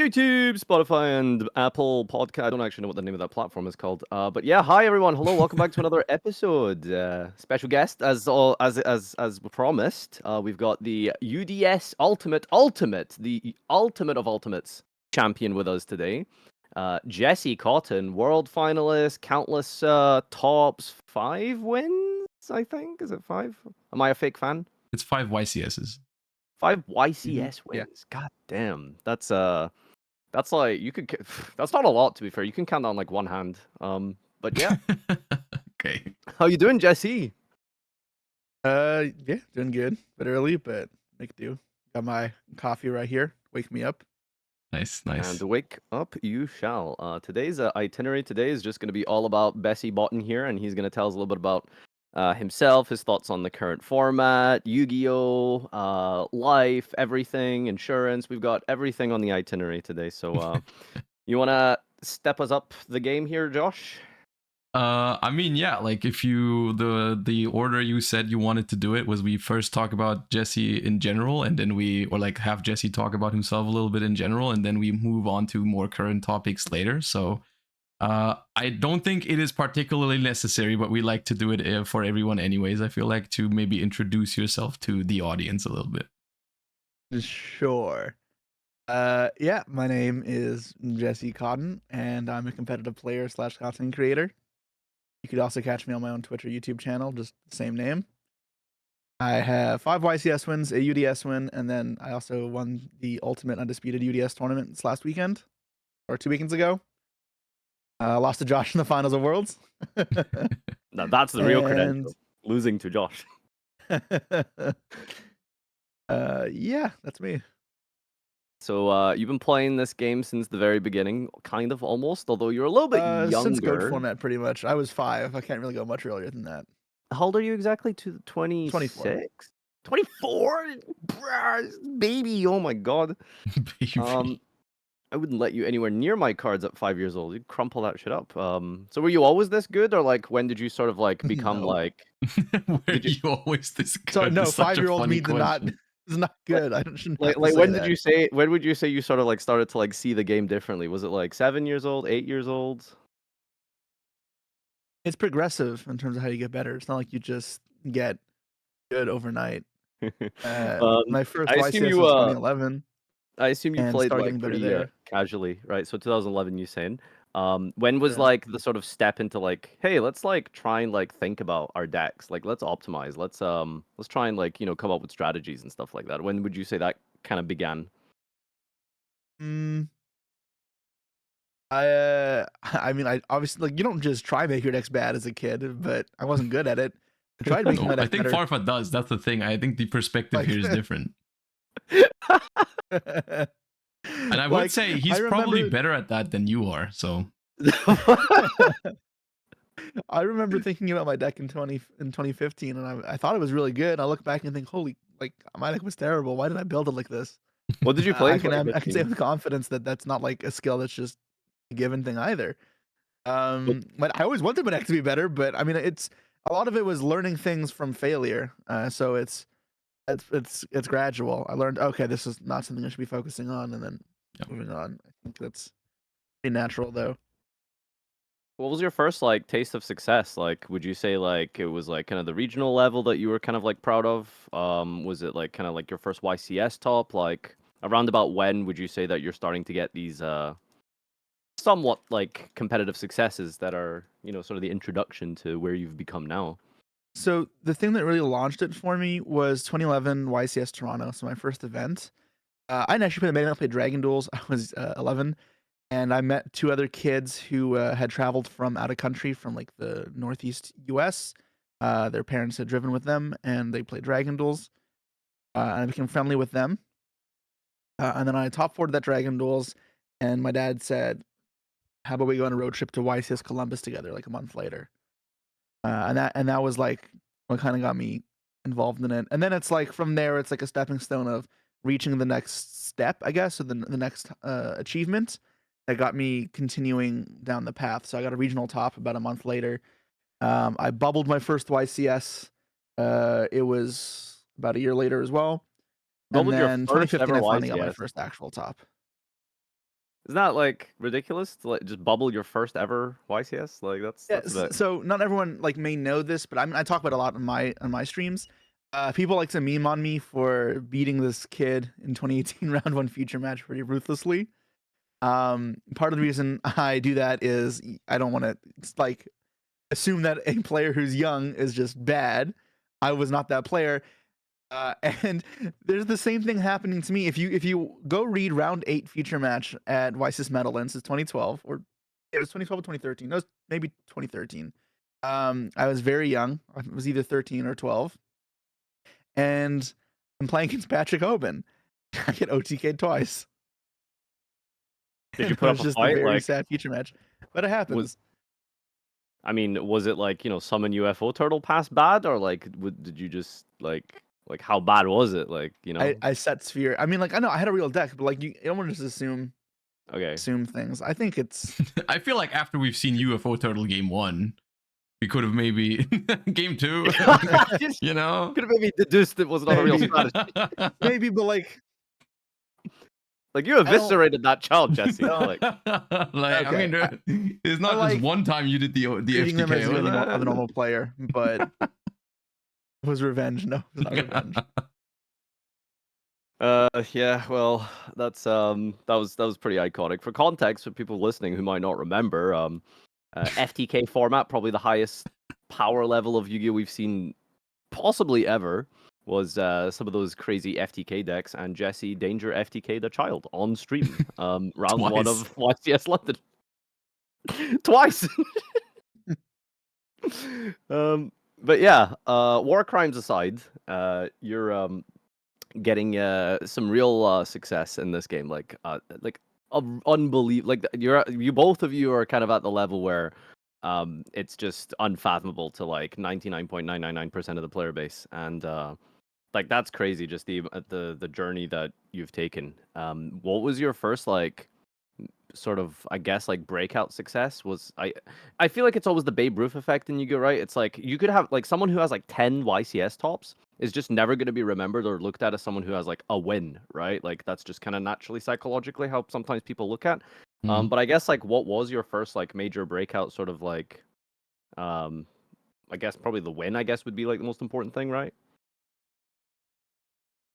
YouTube, Spotify, and Apple Podcast. I don't actually know what the name of that platform is called. But yeah, hi everyone. Hello, welcome back to another episode. Special guest, as promised. We've got the UDS Ultimate, the ultimate of ultimates champion with us today. Jesse Kotton, world finalist, countless tops, 5 wins. I think is it 5? Am I a fake fan? It's 5 YCSs. 5 YCS Yeah. wins. God damn, that's like you could. That's not a lot, to be fair. You can count on like one hand. But yeah, Okay. how you doing, Jesse? Yeah, doing good. Bit early, but make do. Got my coffee right here. Wake me up. Nice. And wake up, you shall. Today's itinerary today is just going to be all about Bessie Botten here, and he's going to tell us a little bit about himself, his thoughts on the current format, Yu-Gi-Oh, life, everything, insurance. We've got everything on the itinerary today. So, you want to step us up the game here, Josh? I mean, yeah, like if you the order you said you wanted to do it was we first talk about Jesse in general, and then have Jesse talk about himself a little bit in general, and then we move on to more current topics later. So I don't think it is particularly necessary, but we like to do it for everyone anyways. I feel like to maybe introduce yourself to the audience a little bit. Sure. Yeah, my name is Jesse Kotton, and I'm a competitive player / content creator. You could also catch me on my own Twitch or YouTube channel, just the same name. I have 5 YCS wins, a UDS win, and then I also won the Ultimate Undisputed UDS tournament this last weekend, or 2 weekends ago. Lost to Josh in the finals of Worlds. Now that's the real credential. Losing to Josh. Yeah, that's me. So you've been playing this game since the very beginning, kind of almost, although you're a little bit younger. Since Goat format, pretty much. I was 5. I can't really go much earlier than that. How old are you exactly? 26? 24? Baby, oh my god. Baby. I wouldn't let you anywhere near my cards at 5 years old. You'd crumple that shit up. So were you always this good, or like when did you sort of like become No. like? Were you always this good? So no, It's such a 5-year-old funny me did not question. is not good. I shouldn't Like have to say when that. did you say? When would you say you sort of like started to like see the game differently? Was it like 7 years old, 8 years old? It's progressive in terms of how you get better. It's not like you just get good overnight. My first I assume YCS you was 2011. I assume you and played started like getting better pretty there. casually, right? So 2011, you saying? When was Yeah. like the sort of step into like, hey, let's like try and like think about our decks, like let's optimize, let's try and like come up with strategies and stuff like that. When would you say that kind of began? I mean, I obviously like you don't just try make your decks bad as a kid, but I wasn't good at it. I tried making my No, I deck think better. Farfa does. That's the thing. I think the perspective Like- here is different. And I would Like, say he's I probably remember- better at that than you are. So I remember thinking about my deck in 2015, and I thought it was really good. I look back and think, holy, like my deck was terrible. Why did I build it like this? What did you play? I in can say 2015? with confidence that that's not like a skill that's just a given thing either. But I always wanted my deck to be better. But I mean, it's a lot of it was learning things from failure. So it's gradual. I learned, okay, this is not something I should be focusing on, and then moving on. I think that's pretty natural, though. What was your first like taste of success? Like, would you say like it was like kind of the regional level that you were kind of like proud of? Was it like kind of like your first YCS top? Like around about when would you say that you're starting to get these somewhat like competitive successes that are sort of the introduction to where you've become now? So the thing that really launched it for me was 2011 YCS Toronto. So my first event. I didn't actually play the main. I played Dragon Duels. I was 11. And I met 2 other kids who had traveled from out of country, from like the Northeast US. Their parents had driven with them, and they played Dragon Duels. And I became friendly with them. And then I top 4'd that Dragon Duels, and my dad said, "How about we go on a road trip to YCS Columbus together?" Like a month later. And that was like what kind of got me involved in it. And then it's like from there, it's like a stepping stone of reaching the next step, I guess, or the next achievement. That got me continuing down the path. So I got a regional top about a month later. I bubbled my first YCS. It was about a year later as well. And What was your then first 2015, ever I finally got my YCS? first actual top. Isn't that like ridiculous to like just bubble your first ever YCS? Like Yeah, that's a bit. so not everyone like may know this, but I talk about it a lot on my streams. People like to meme on me for beating this kid in 2018 round one future match pretty ruthlessly. Part of the reason I do that is I don't want to like assume that a player who's young is just bad. I was not that player. And there's the same thing happening to me. If you go read round 8 feature match at YCS Meadowlands, it's 2012 or it was 2012 or 2013. No, maybe 2013. I was very young. I was either 13 or 12, and I'm playing against Patrick Hoban. I get OTK'd twice. Did you And put it up was a just a fight? very Like, sad feature match, but it happens. I mean, was it like, you know, summon UFO turtle pass bad, or like did you just like how bad was it? Like, you know? I set sphere. I mean, like I know I had a real deck, but like you don't want to just assume Okay. things. I think it's I feel like after we've seen UFO Turtle game 1, we could have maybe game 2. You know, Could have maybe deduced it was not a real Maybe. strategy. maybe, but like Like you eviscerated that child, Jesse. No. Like, like I Okay, mean, it's not like just one time you did the treating them as FTK. of a normal player, but it was revenge. No, it was not revenge. yeah, well, that was pretty iconic. For context, for people listening who might not remember, FTK format, probably the highest power level of Yu-Gi-Oh we've seen possibly ever, was some of those crazy FTK decks, and Jesse Danger FTK the child on stream. Round one Twice. of YCS London. Twice. But yeah, war crimes aside, you're getting some real success in this game, like unbelievable. Like you both of you are kind of at the level where it's just unfathomable to like 99.999% of the player base, and like that's crazy. Just the journey that you've taken. What was your first like sort of, I guess, like breakout success? Was I feel like it's always the Babe Ruth effect in Yu-Gi-Oh, right? It's like you could have like someone who has like 10 YCS tops is just never going to be remembered or looked at as someone who has like a win, right? Like that's just kind of naturally psychologically how sometimes people look at. Mhm. But I guess like what was your first like major breakout sort of like I guess probably the win, I guess, would be like the most important thing, right?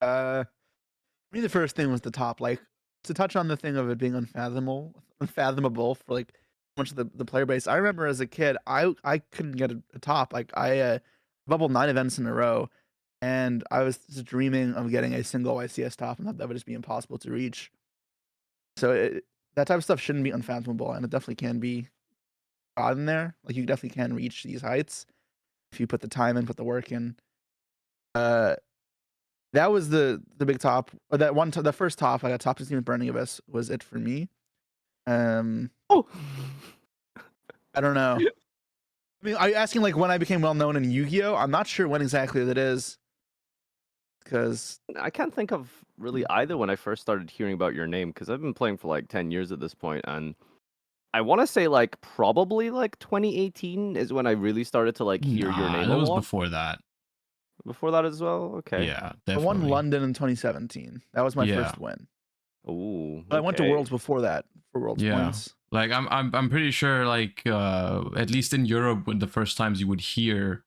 I mean, the first thing was the top. Like to touch on the thing of it being unfathomable for like much of the player base. I remember as a kid, I couldn't get a top. Like I bubbled 9 events in a row, and I was just dreaming of getting a single YCS top, and that would just be impossible to reach. So that type of stuff shouldn't be unfathomable, and it definitely can be gotten there. Like you definitely can reach these heights if you put the time in, put the work in. Uh, that was the big top, or the first top. I got top 16 with Burning Abyss was it for me. Oh, I don't know. I mean, are you asking like when I became well known in Yu-Gi-Oh? I'm not sure when exactly that is, because I can't think of really either when I first started hearing about your name, because I've been playing for like 10 years at this point, and I want to say like probably like 2018 is when I really started to like hear your Nah, name that a was lot. before that. Before that as well? Okay. Yeah, I won definitely. London in 2017. That was my Yeah. first win. Ooh, But I went to okay. Worlds before that for Worlds Yeah. points. Like I'm pretty sure like at least in Europe, when the first times you would hear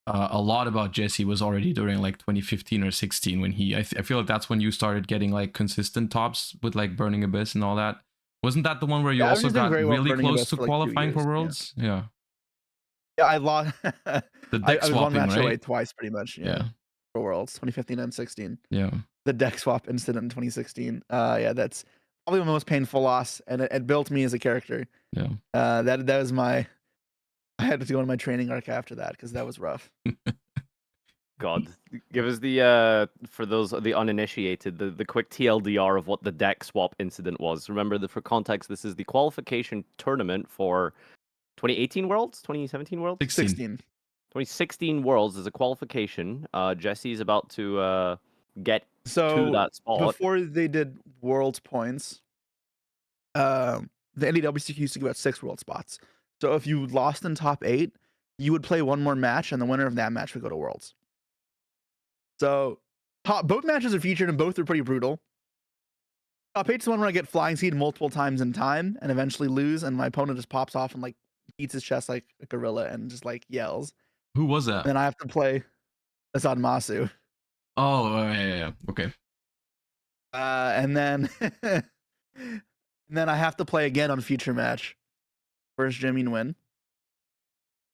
a lot about Jesse was already during like 2015 or 16 when I feel like that's when you started getting like consistent tops with like Burning Abyss and all that. Wasn't that the one where you Yeah, I was also just doing got very well really Burning close Abyss to for like 2 qualifying for years. Worlds? Yeah. Yeah, I lost. The I deck was one swapping, match away right? twice, pretty much. Yeah, for Worlds 2015 and 16. Yeah. The deck swap incident in 2016. Yeah, that's probably my most painful loss, and it built me as a character. Yeah. That was my. I had to go on my training arc after that because that was rough. God, give us the for those the uninitiated, the quick TLDR of what the deck swap incident was. Remember that for context, this is the qualification tournament for 2018 Worlds, 2017 Worlds, 16. 2016 Worlds is a qualification. Jesse's about to get to So that spot. before they did Worlds points, the NDWC used to give out 6 World spots. So if you lost in top 8, you would play one more match, and the winner of that match would go to Worlds. So both matches are featured, and both are pretty brutal. Top 8's the one where I get flying seed multiple times in time and eventually lose, and my opponent just pops off and like beats his chest like a gorilla and just like yells. Who was that? And then I have to play Asad Masu. Oh, yeah. Okay. And then and then I have to play again on future match. First Jimmy win.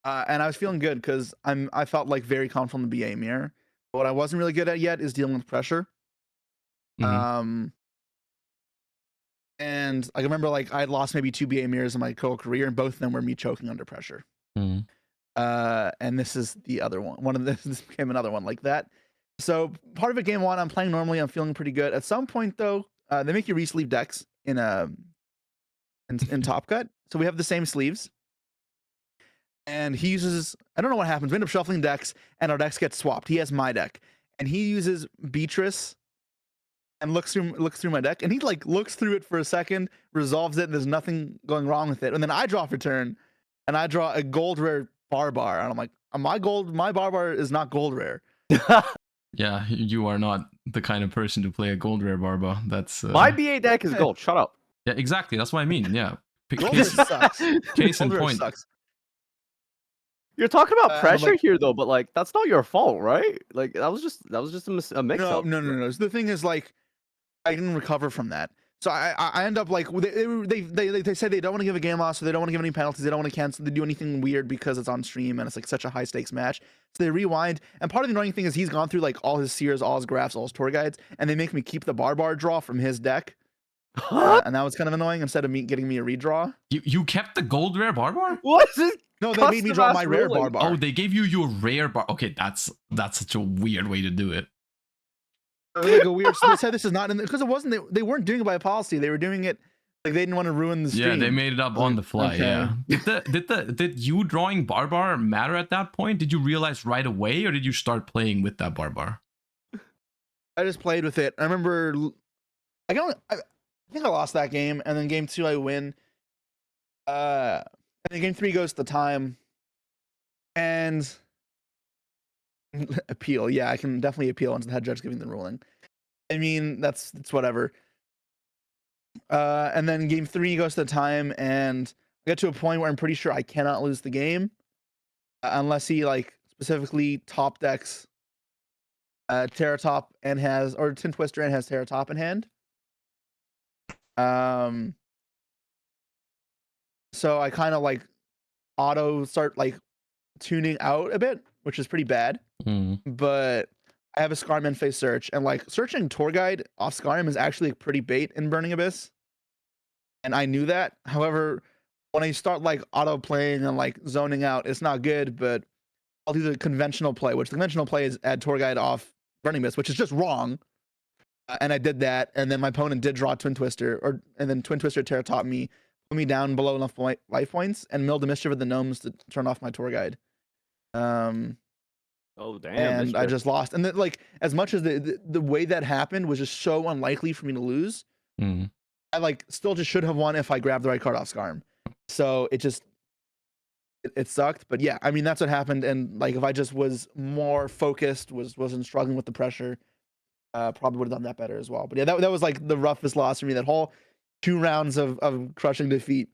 And I was feeling good because I felt like very confident in the BA mirror. But what I wasn't really good at yet is dealing with pressure. Mhm. And I remember like I'd lost maybe 2 BA mirrors in my career, and both of them were me choking under pressure. Mhm. And this is the other one. One of this became another one like that. So part of it, game 1, I'm playing normally. I'm feeling pretty good. At some point though, they make you re-sleeve decks in Top Cut. So we have the same sleeves. And he uses, I don't know what happens. We end up shuffling decks, and our decks get swapped. He has my deck, and he uses Beatrice, and looks through my deck, and he like looks through it for a second, resolves it, and there's nothing going wrong with it. And then I draw for turn, and I draw a gold rare Barbar, and I'm like, my Barbar is not gold rare. Yeah, you are not the kind of person to play a gold rare Barba. That's My BA deck is gold. Shut up. yeah, exactly. That's what I mean. Yeah, Gold rare sucks. case in Gold rare point. sucks. You're talking about I'm pressure like- here, though, but like that's not your fault, right? Like that was just a mix up. No. So the thing is, like, I didn't recover from that. So I end up like they said they don't want to give a game loss, so they don't want to give any penalties, they don't want to cancel, they do anything weird because it's on stream and it's like such a high stakes match. So they rewind, and part of the annoying thing is he's gone through like all his seers, all his graphs, all his tour guides, and they make me keep the Barbar draw from his deck. And that was kind of annoying. Instead of me getting me a redraw, You kept the gold rare Barbar? What is it? no, they made me draw Custom-ass my rare ruling. Barbar. Oh, they gave you your rare bar. Okay, that's such a weird way to do it. It was like a weird. They said this is not in because it wasn't. They weren't doing it by policy. They were doing it like they didn't want to ruin the stream. Yeah, they made it up on the fly. Okay. Yeah. Did you drawing Barbar matter at that point? Did you realize right away, or did you start playing with that Barbar? I just played with it. I remember. I think I lost that game, and then game 2 I win. And then game 3 goes to time, and appeal. Yeah, I can definitely appeal once the head judge giving the ruling. I mean, that's whatever. And then game 3 goes to time, and I get to a point where I'm pretty sure I cannot lose the game unless he like specifically top decks Terra Top and has, or Tin Twister and has Terra Top in hand. So I kind of like auto start like tuning out a bit, which is pretty bad. But I have a Scarman face search, and like searching tour guide off Scarman is actually pretty bait in Burning Abyss. And I knew that. However, when I start like auto playing and like zoning out, it's not good, but I'll do the conventional play, which the conventional play is add tour guide off Burning Abyss, which is just wrong. And I did that, and then my opponent did draw Twin Twister, and then Twin Twister Terra Top me, put me down below enough life points, and milled the Mischief of the Gnomes to turn off my tour guide. Oh damn! And I just lost. And then, like, as much as the way that happened was just so unlikely for me to lose, I like still just should have won if I grabbed the right card off Scarm. So it just it sucked. But yeah, I mean that's what happened. And like if I just was more focused, wasn't struggling with the pressure, probably would have done that better as well. But yeah, that was like the roughest loss for me. That whole 2 rounds of crushing defeat.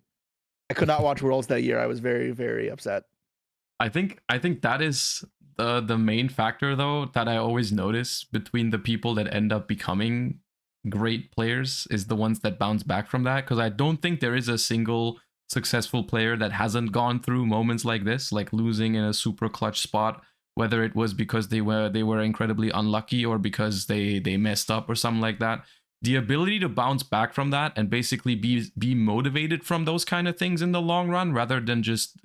I could not watch Worlds that year. I was very, very upset. I think that is the main factor though that I always notice between the people that end up becoming great players is the ones that bounce back from that, because I don't think there is a single successful player that hasn't gone through moments like this, like losing in a super clutch spot, whether it was because they were incredibly unlucky or because they messed up or something like that. The ability to bounce back from that and basically be motivated from those kind of things in the long run, rather than just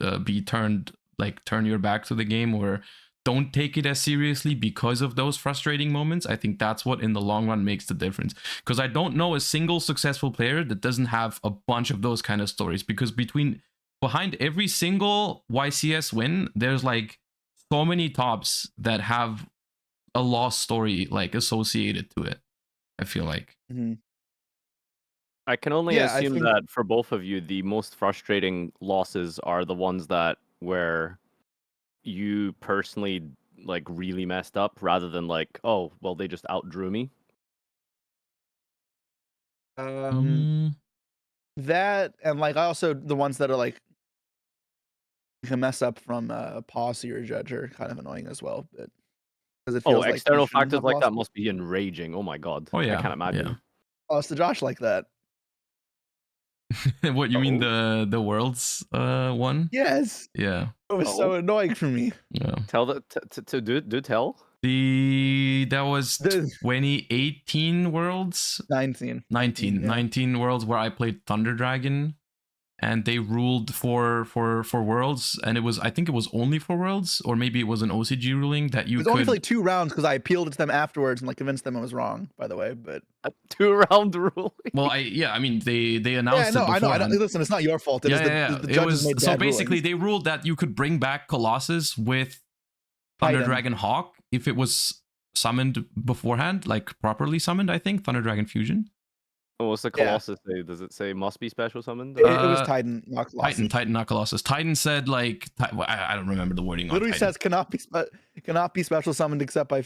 turn your back to the game or don't take it as seriously because of those frustrating moments. I think that's what in the long run makes the difference, because I don't know a single successful player that doesn't have a bunch of those kind of stories, because behind every single YCS win there's like so many tops that have a lost story like associated to it, I feel like. I can only Yeah, I assume think- that for both of you, the most frustrating losses are the ones that where you personally like really messed up, rather than like, oh well, they just outdrew me. Um, that and like I also the ones that are like you can mess up from policy or judge are kind of annoying as well, but because it Oh, feels like you external shouldn't factors have like that lost. must be enraging. Oh my god. Oh I yeah, can't imagine. Oh, so Josh like that. yeah. What you mean Oh. the worlds one? Yes, Yeah, it was so Oh. annoying for me. yeah. Tell the to do tell. That was The 2018 worlds, 19, 19, yeah. 19 worlds where I played Thunder Dragon, and they ruled for worlds, and it was, I think it was only for worlds, or maybe it was an OCG ruling that It you was could. only for like 2 rounds because I appealed it to them afterwards and like convinced them I was wrong. By the way, but A 2-round ruling. Well, I mean they yeah, announced no, it I know. beforehand. Listen, it's not your fault. It Yeah, is yeah. the It judges was made so bad basically rulings. they ruled that you could bring back Colossus with Thunder Titan. Dragon Hawk if it was summoned beforehand, like properly summoned. I think Thunder Dragon Fusion. Oh, what's the Yeah. Colossus say? Does it say must be special summoned? It was Titan, not Colossus. Titan, not Colossus. Titan said like I don't remember the wording. Literally on Titan. says cannot be special summoned except by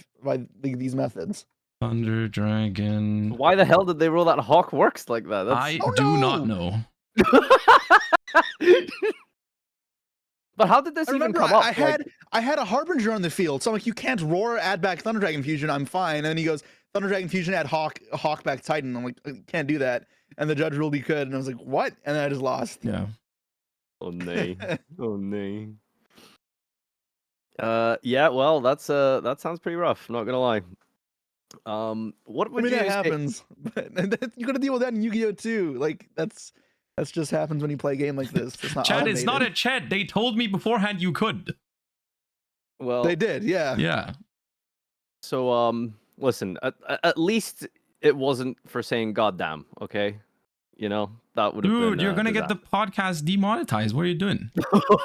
these methods. Thunder Dragon. Why the hell did they rule that Hawk works like that? That's... I Oh, do no! not know. But how did this I even remember come up? I had a Harbinger on the field, so I'm like, you can't roar, add back Thunder Dragon Fusion, I'm fine. And then he goes, Thunder Dragon Fusion, add Hawk back Titan. I'm like, I can't do that. And the judge ruled he could, and I was like, what? And then I just lost. Yeah. Oh nay. Oh nay. Yeah, well, that sounds pretty rough, not gonna lie. What would I mean, you that say? happens, but you gotta deal with that in Yu-Gi-Oh too. Like that's just happens when you play a game like this. It's not Chad, automated. it's not a Chad. They told me beforehand you could. Well, They did, yeah. Yeah. So listen, at least it wasn't for saying goddamn, okay? You know, that would have been... Dude, you're gonna get the podcast demonetized. What are you doing?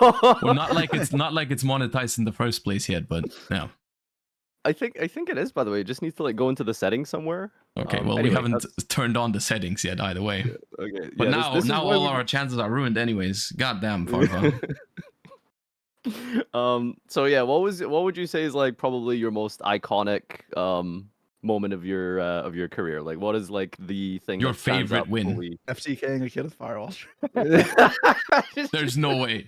Well, not like it's monetized in the first place yet, but yeah. I think it is, by the way. It just needs to like go into the settings somewhere. Okay, well, anyway, we haven't turned on the settings yet either way. Okay, But yeah, now this is now why all we... our chances are ruined anyways. Goddamn, Farva. So yeah, what would you say is like probably your most iconic moment of your career? Like, what is like the thing Your that stands favorite out win. fully? FTKing a kid with Firewall. There's no way.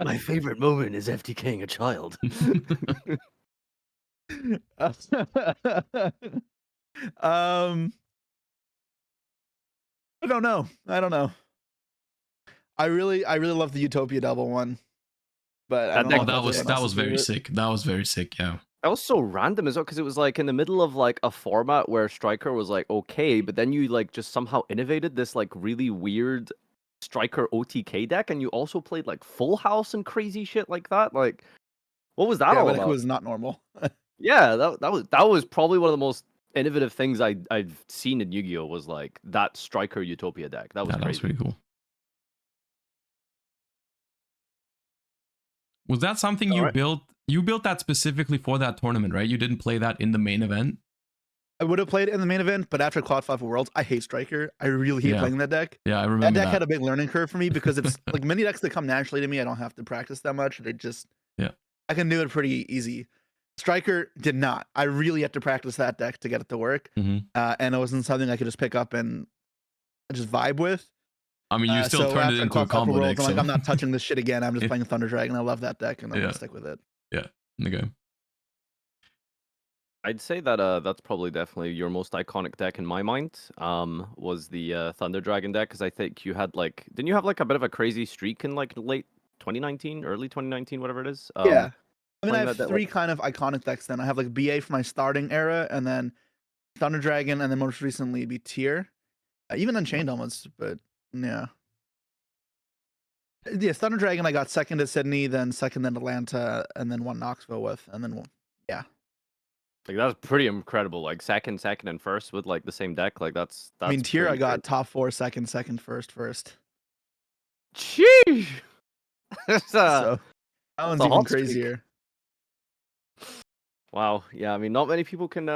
My favorite moment is FTKing a child. I don't know. I really love the Utopia double one, but I don't know. that was very sick. That was very sick. Yeah. That was so random as well because it was like in the middle of like a format where Striker was like okay, but then you like just somehow innovated this like really weird Striker OTK deck, and you also played like Full House and crazy shit like that. Like, what was that all about? It was not normal. Yeah, that was probably one of the most innovative things I've seen in Yu-Gi-Oh! Was like that Striker Utopia deck. That was crazy. That was pretty cool. Was that something you built? You built that specifically for that tournament, right? You didn't play that in the main event? I would have played it in the main event, but after Quad 5 Worlds, I hate Striker. I really hate playing that deck. Yeah, I remember that deck had a big learning curve for me because it's like many decks that come naturally to me. I don't have to practice that much. They just I can do it pretty easy. Striker did not. I really had to practice that deck to get it to work, and it wasn't something I could just pick up and just vibe with. I mean, you still turned it into a combo deck. I'm like, I'm not touching this shit again. I'm just playing Thunder Dragon. I love that deck, and I'm gonna stick with it. Yeah. Okay. I'd say that that's probably definitely your most iconic deck in my mind. Was the Thunder Dragon deck, because I think you had like, didn't you have like a bit of a crazy streak in like late 2019, early 2019, whatever it is? Yeah. I mean, I have three kind of iconic decks. Then I have like BA for my starting era, and then Thunder Dragon, and then most recently be Tier, even Unchained almost, but yeah. Yeah, Thunder Dragon, I got second at Sydney, then second in Atlanta, and then won Knoxville with, and then yeah. Like that's pretty incredible. Like second, and first with like the same deck. Like that's I mean, Tier, I got top 4, second, first. Sheesh. So that one's even crazier. Wow. Yeah. I mean, not many people can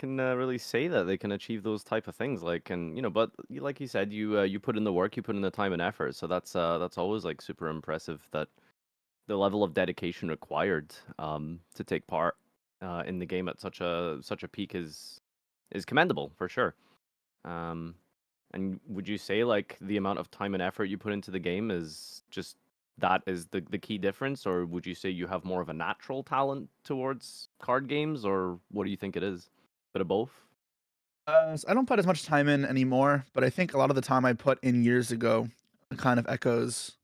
really say that they can achieve those type of things. Like, and you know, but like you said, you put in the work, you put in the time and effort. So that's always like super impressive. That the level of dedication required to take part in the game at such a peak is is commendable for sure. And would you say like the amount of time and effort you put into the game is just that is the key difference, or would you say you have more of a natural talent towards card games, or what do you think it is? Bit of both? So I don't put as much time in anymore, but I think a lot of the time I put in years ago kind of echoes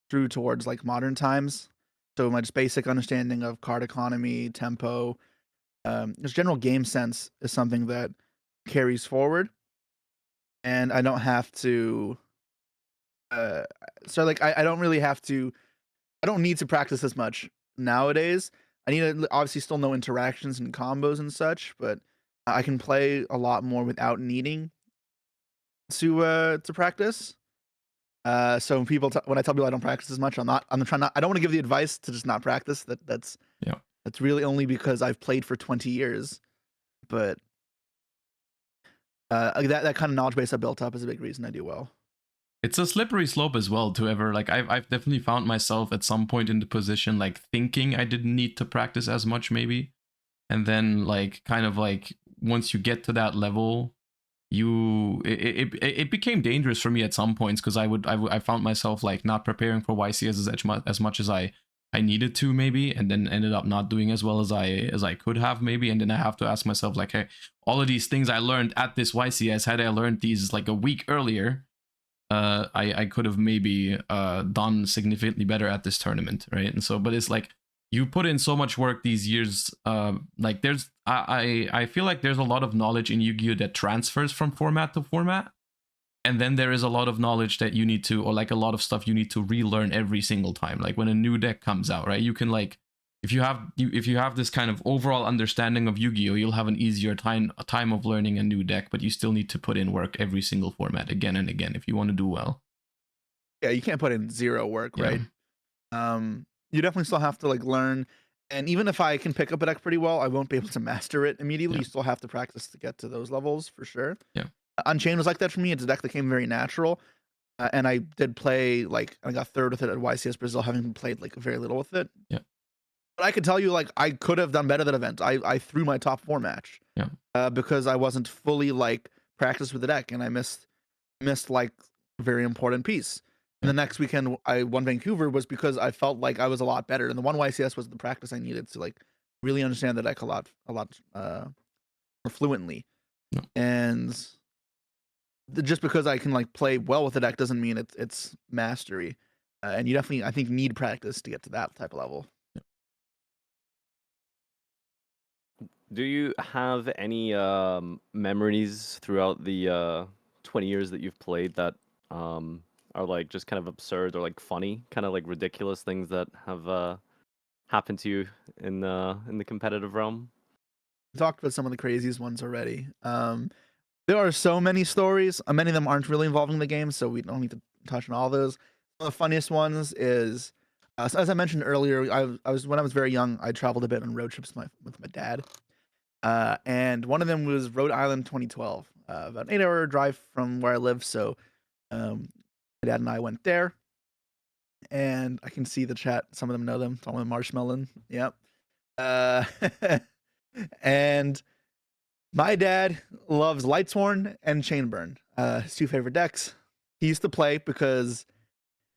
through towards like modern times. So my just basic understanding of card economy, tempo, just general game sense is something that carries forward, and I don't have to. Uh, so like I don't really have to. I don't need to practice as much nowadays. I need to obviously still know interactions and combos and such, but I can play a lot more without needing to practice. So when when I tell people I don't practice as much, I'm trying not. I don't want to give the advice to just not practice. Yeah. That's really only because I've played for 20 years. But that kind of knowledge base I built up is a big reason I do well. It's a slippery slope as well to ever like I've definitely found myself at some point in the position like thinking I didn't need to practice as much maybe, and then like kind of like once you get to that level, it became dangerous for me at some points because I found myself like not preparing for YCS as much as I needed to maybe, and then ended up not doing as well as I could have maybe, and then I have to ask myself like, hey, all of these things I learned at this YCS, had I learned these like a week earlier, I could have maybe done significantly better at this tournament, right? And so, but it's like you put in so much work these years. Like there's I feel like there's a lot of knowledge in Yu-Gi-Oh that transfers from format to format, and then there is a lot of knowledge that you need to, or like a lot of stuff you need to relearn every single time. Like when a new deck comes out, right? You can like if you have this kind of overall understanding of Yu-Gi-Oh, you'll have an easier time of learning a new deck, but you still need to put in work every single format again and again if you want to do well. Yeah, you can't put in zero work, Yeah. right? You definitely still have to like learn, and even if I can pick up a deck pretty well, I won't be able to master it immediately. Yeah. You still have to practice to get to those levels for sure. Yeah. Unchained was like that for me. It's a deck that came very natural, and I did play like I got third with it at YCS Brazil, having played like very little with it. Yeah. But I could tell you, like, I could have done better that event. I threw my top 4 match. Yeah. Because I wasn't fully like practiced with the deck, and I missed like a very important piece. And the next weekend I won Vancouver was because I felt like I was a lot better. And the one YCS was the practice I needed to like really understand the deck a lot more fluently. Yeah. And just because I can like play well with the deck doesn't mean it's mastery. And you definitely, I think, need practice to get to that type of level. Do you have any memories throughout the 20 years that you've played that are like just kind of absurd or like funny, kind of like ridiculous things that have happened to you in the competitive realm? We talked about some of the craziest ones already. There are so many stories. Many of them aren't really involving the game, so we don't need to touch on all those. One of the funniest ones is, so as I mentioned earlier, I was when I was very young, I traveled a bit on road trips with my dad. And one of them was Rhode Island 2012, about an 8-hour drive from where I live. So my dad and I went there, and I can see the chat. Some of them know them. Talking about Marshmallow. Yep. And my dad loves Lightsworn and Chainburn, his 2 favorite decks. He used to play because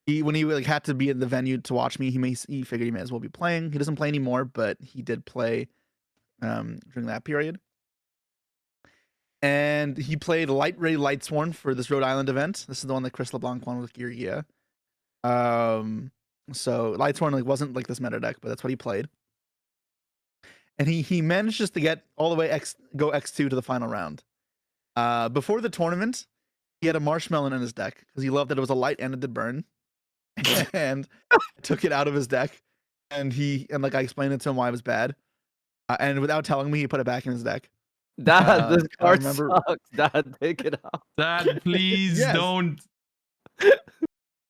when he like had to be in the venue to watch me, he figured he may as well be playing. He doesn't play anymore, but he did play during that period. And he played Light Ray Lightsworn for this Rhode Island event. This is the one that Chris LeBlanc won with Gear. So Lightsworn like wasn't like this meta deck, but that's what he played. And he manages to get all the way go X2 to the final round. Before the tournament, he had a Marshmallow in his deck because he loved that it was a light and it did burn. And took it out of his deck, and like I explained it to him why it was bad. And without telling me, he put it back in his deck. Dad, this card remember- sucks. Dad, take it out. Dad, please Yes. don't. It's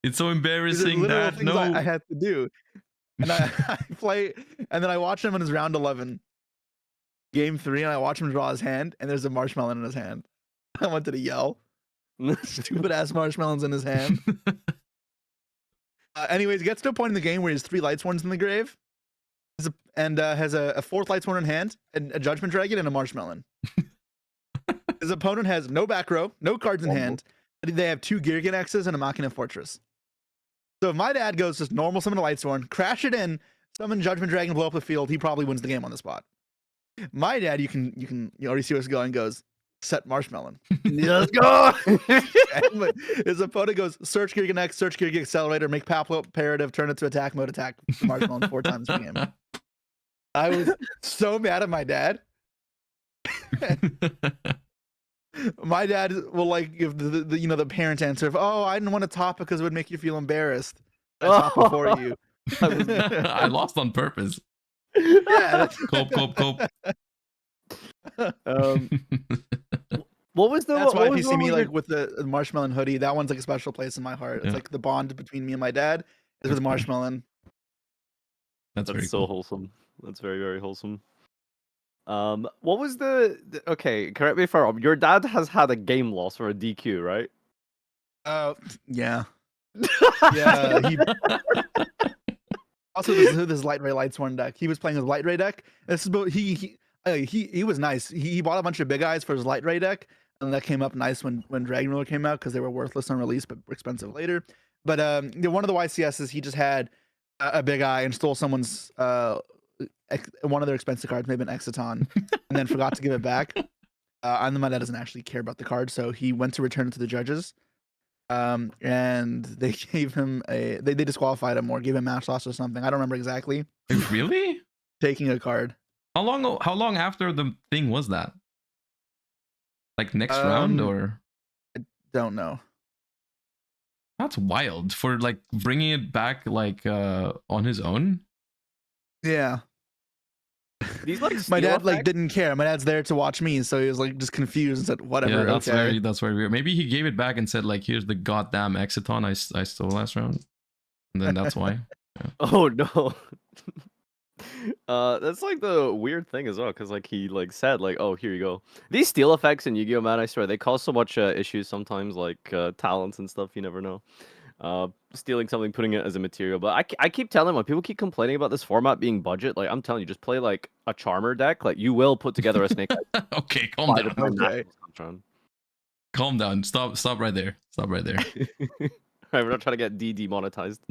so These are embarrassing. literal Dad, things no. I had to do. And I play, and then I watch him in his round 11, game 3, and I watch him draw his hand, and there's a Marshmallow in his hand. I wanted to yell. Stupid ass marshmallows in his hand. Anyways, gets to a point in the game where he has 3 Lightsworns in the grave, and has a 4th Lightsworn in hand, and a Judgment Dragon, and a Marshmallow. His opponent has no back row, no cards in Oh. hand. They have 2 Girgan X's and a Machina Fortress. So if my dad goes just normal summon a Lightsworn, crash it in, summon Judgment Dragon, blow up the field, he probably wins the game on the spot. My dad, you already see what's going, goes, set Marshmallow. Let's go. And his opponent goes, search Girgan X, search Girgan Accelerator, make Paplo imperative, turn it to attack mode, attack Marshmallow 4 times per game. I was so mad at my dad. My dad will like give the parent answer of, oh, I didn't want to top it because it would make you feel embarrassed. I topped before you. I lost on purpose. Yeah. Cope. What was the? That's why what if you was see me your- like with the Marshmallow hoodie, that one's like a special place in my heart. It's Yeah. like the bond between me and my dad is with the Marshmallow. That's very so cool. wholesome. That's very, very wholesome. What was okay, correct me if I'm wrong. Your dad has had a game loss or a DQ, right? Oh, yeah. Yeah. He also this Light Ray Lightsworn deck. He was playing his Light Ray deck. This is he was nice. He bought a bunch of big eyes for his Light Ray deck, and that came up nice when Dragon Ruler came out because they were worthless on release but expensive later. But one of the YCSs, he just had a big eye and stole someone's one of their expensive cards, maybe an Exiton, and then forgot to give it back. And my dad doesn't actually care about the card, so he went to return it to the judges. And they gave him they disqualified him or gave him match loss or something. I don't remember exactly. Really? Taking a card. How long after the thing was that? Like next round or? Don't know. That's wild for like bringing it back like on his own. Yeah. These like My steal dad like effects? didn't care. My dad's there to watch me, so he was like just confused and said, "Whatever." Yeah, that's okay. that's very weird. Maybe he gave it back and said like, "Here's the goddamn Exiton I stole last round," and then that's why. Oh no. That's like the weird thing as well, because like he like said like, oh, here you go. These steal effects in Yu-Gi-Oh! Man, I swear they cause so much issues sometimes, like talents and stuff. You never know. Stealing something, putting it as a material. But I keep telling them, when people keep complaining about this format being budget, like I'm telling you, just play like a Charmer deck. Like you will put together a Snake. Okay, calm down. Okay. Calm down. Stop right there. Stop right there. Alright, we're not trying to get demonetized.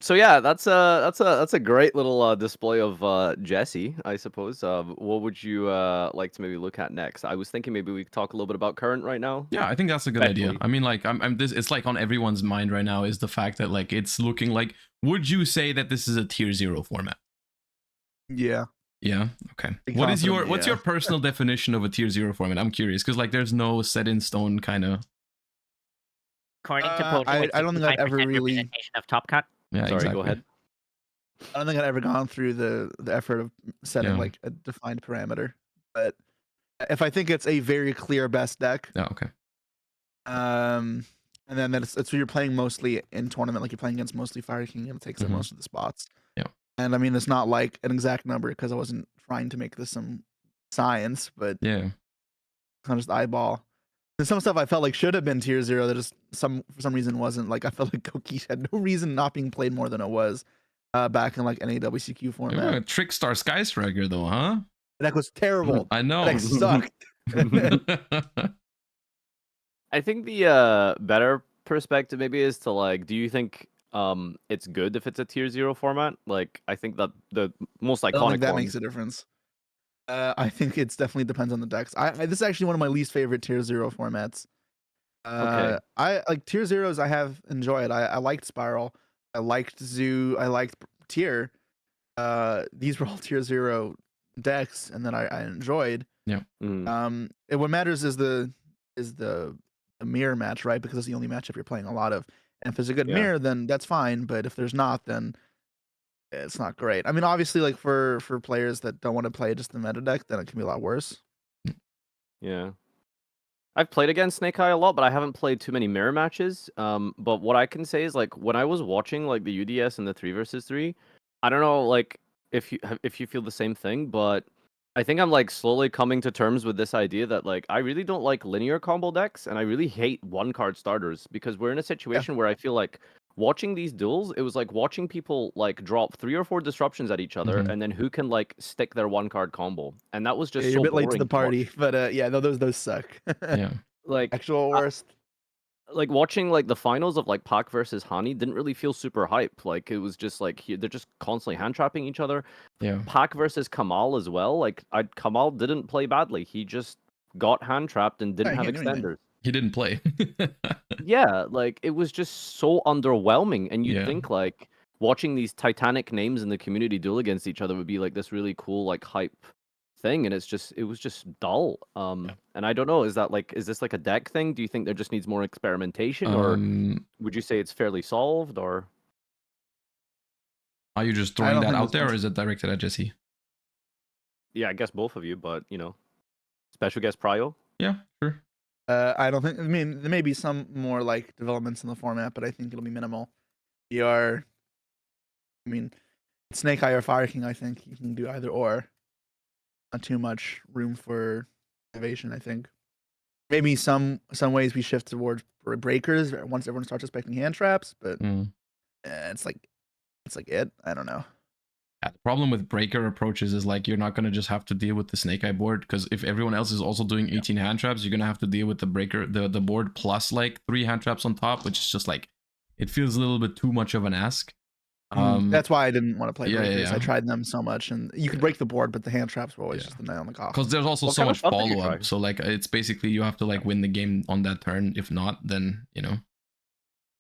So yeah, that's a great little display of Jesse, I suppose. What would you like to maybe look at next? I was thinking maybe we could talk a little bit about current right now. Yeah, I think that's a good idea. Especially- I mean, like, I'm this. It's like on everyone's mind right now is the fact that like it's looking like. Would you say that this is a tier 0 format? Yeah. Yeah. Okay. Be What is confident, what's yeah. your personal definition of a tier 0 format? I'm curious because like there's no set in stone kind of. According to I Pojo, don't think I'd ever 65% really- representation of Top Cut. Yeah. Sorry, exactly. go ahead. I don't think I'd ever gone through the effort of setting Yeah. like a defined parameter. But if I think it's a very clear best deck, Yeah. Okay. and then it's who you're playing mostly in tournament, like you're playing against mostly Fire King, and it takes up Mhm. most of the spots. Yeah. And I mean, it's not like an exact number because I wasn't trying to make this some science, but Yeah. kind of just eyeball. There's some stuff I felt like should have been tier 0 that just for some reason wasn't. Like I felt like Koki had no reason not being played more than it was back in like any WCQ format. Yeah, Trickstar Sky Striker though, huh? The deck was terrible. I know. That deck sucked. I think the better perspective maybe is to like, do you think it's good if it's a tier 0 format? Like I think that the most I don't iconic think that one. makes a difference. I think it's definitely depends on the decks. This is actually one of my least favorite tier 0 formats. Okay. I like tier 0s. I have enjoyed. I liked Spiral. I liked Zoo. I liked Tier. These were all tier 0 decks, and then I enjoyed. Mhm. And what matters is the mirror match, right? Because it's the only matchup you're playing a lot of. And if there's a good Yeah. mirror, then that's fine. But if there's not, then it's not great. I mean, obviously, like for players that don't want to play just the meta deck, then it can be a lot worse. Yeah. I've played against Snake Eye a lot, but I haven't played too many mirror matches. But what I can say is like when I was watching like the UDS and the 3 versus 3, I don't know like if you feel the same thing, but I think I'm like slowly coming to terms with this idea that like I really don't like linear combo decks and I really hate one card starters because we're in a situation where I feel like watching these duels, it was like watching people like drop 3 or 4 disruptions at each other, Mhm. and then who can like stick their 1-card combo, and that was Yeah, just you're a so bit late to the boring to watch. party, but yeah, no, those suck. Yeah. Like, Actual worst. like watching like the finals of like Pac versus Hani didn't really feel super hype. Like it was just like they're just constantly hand trapping each other. Yeah. Pac versus Kamal as well. Like Kamal didn't play badly. He just got hand trapped and didn't Yeah, he have can't do anything. extenders. He didn't play. Yeah, like it was just so underwhelming. And you'd Yeah. think like watching these titanic names in the community duel against each other would be like this really cool like hype thing, and it was just dull. Yeah. And I don't know, is this like a deck thing? Do you think there just needs more experimentation, or would you say it's fairly solved, or Are you just I throwing don't that think out there's there, or much- is it directed at Jesse? yeah, I guess both of you, but special guest Prio. Yeah, sure. I don't think. I mean, there may be some more like developments in the format, but I think it'll be minimal. I mean, Snake Eye or Fire King. I think you can do either or. Not too much room for innovation. I think maybe some ways we shift towards breakers once everyone starts expecting hand traps, but Mm. it's like it. I don't know. Yeah, the problem with breaker approaches is like you're not gonna just have to deal with the snake eye board, because if everyone else is also doing 18 hand traps, you're gonna have to deal with the breaker, the board plus like 3 hand traps on top, which is just like it feels a little bit too much of an ask. That's why I didn't want to play yeah, breakers. yeah. I tried them so much, and you could break the board, but the hand traps were always Yeah. just the nail on the coffin. Because there's also What so kind of much stuff did you follow up. try? So like it's basically you have to like win the game on that turn. If not, then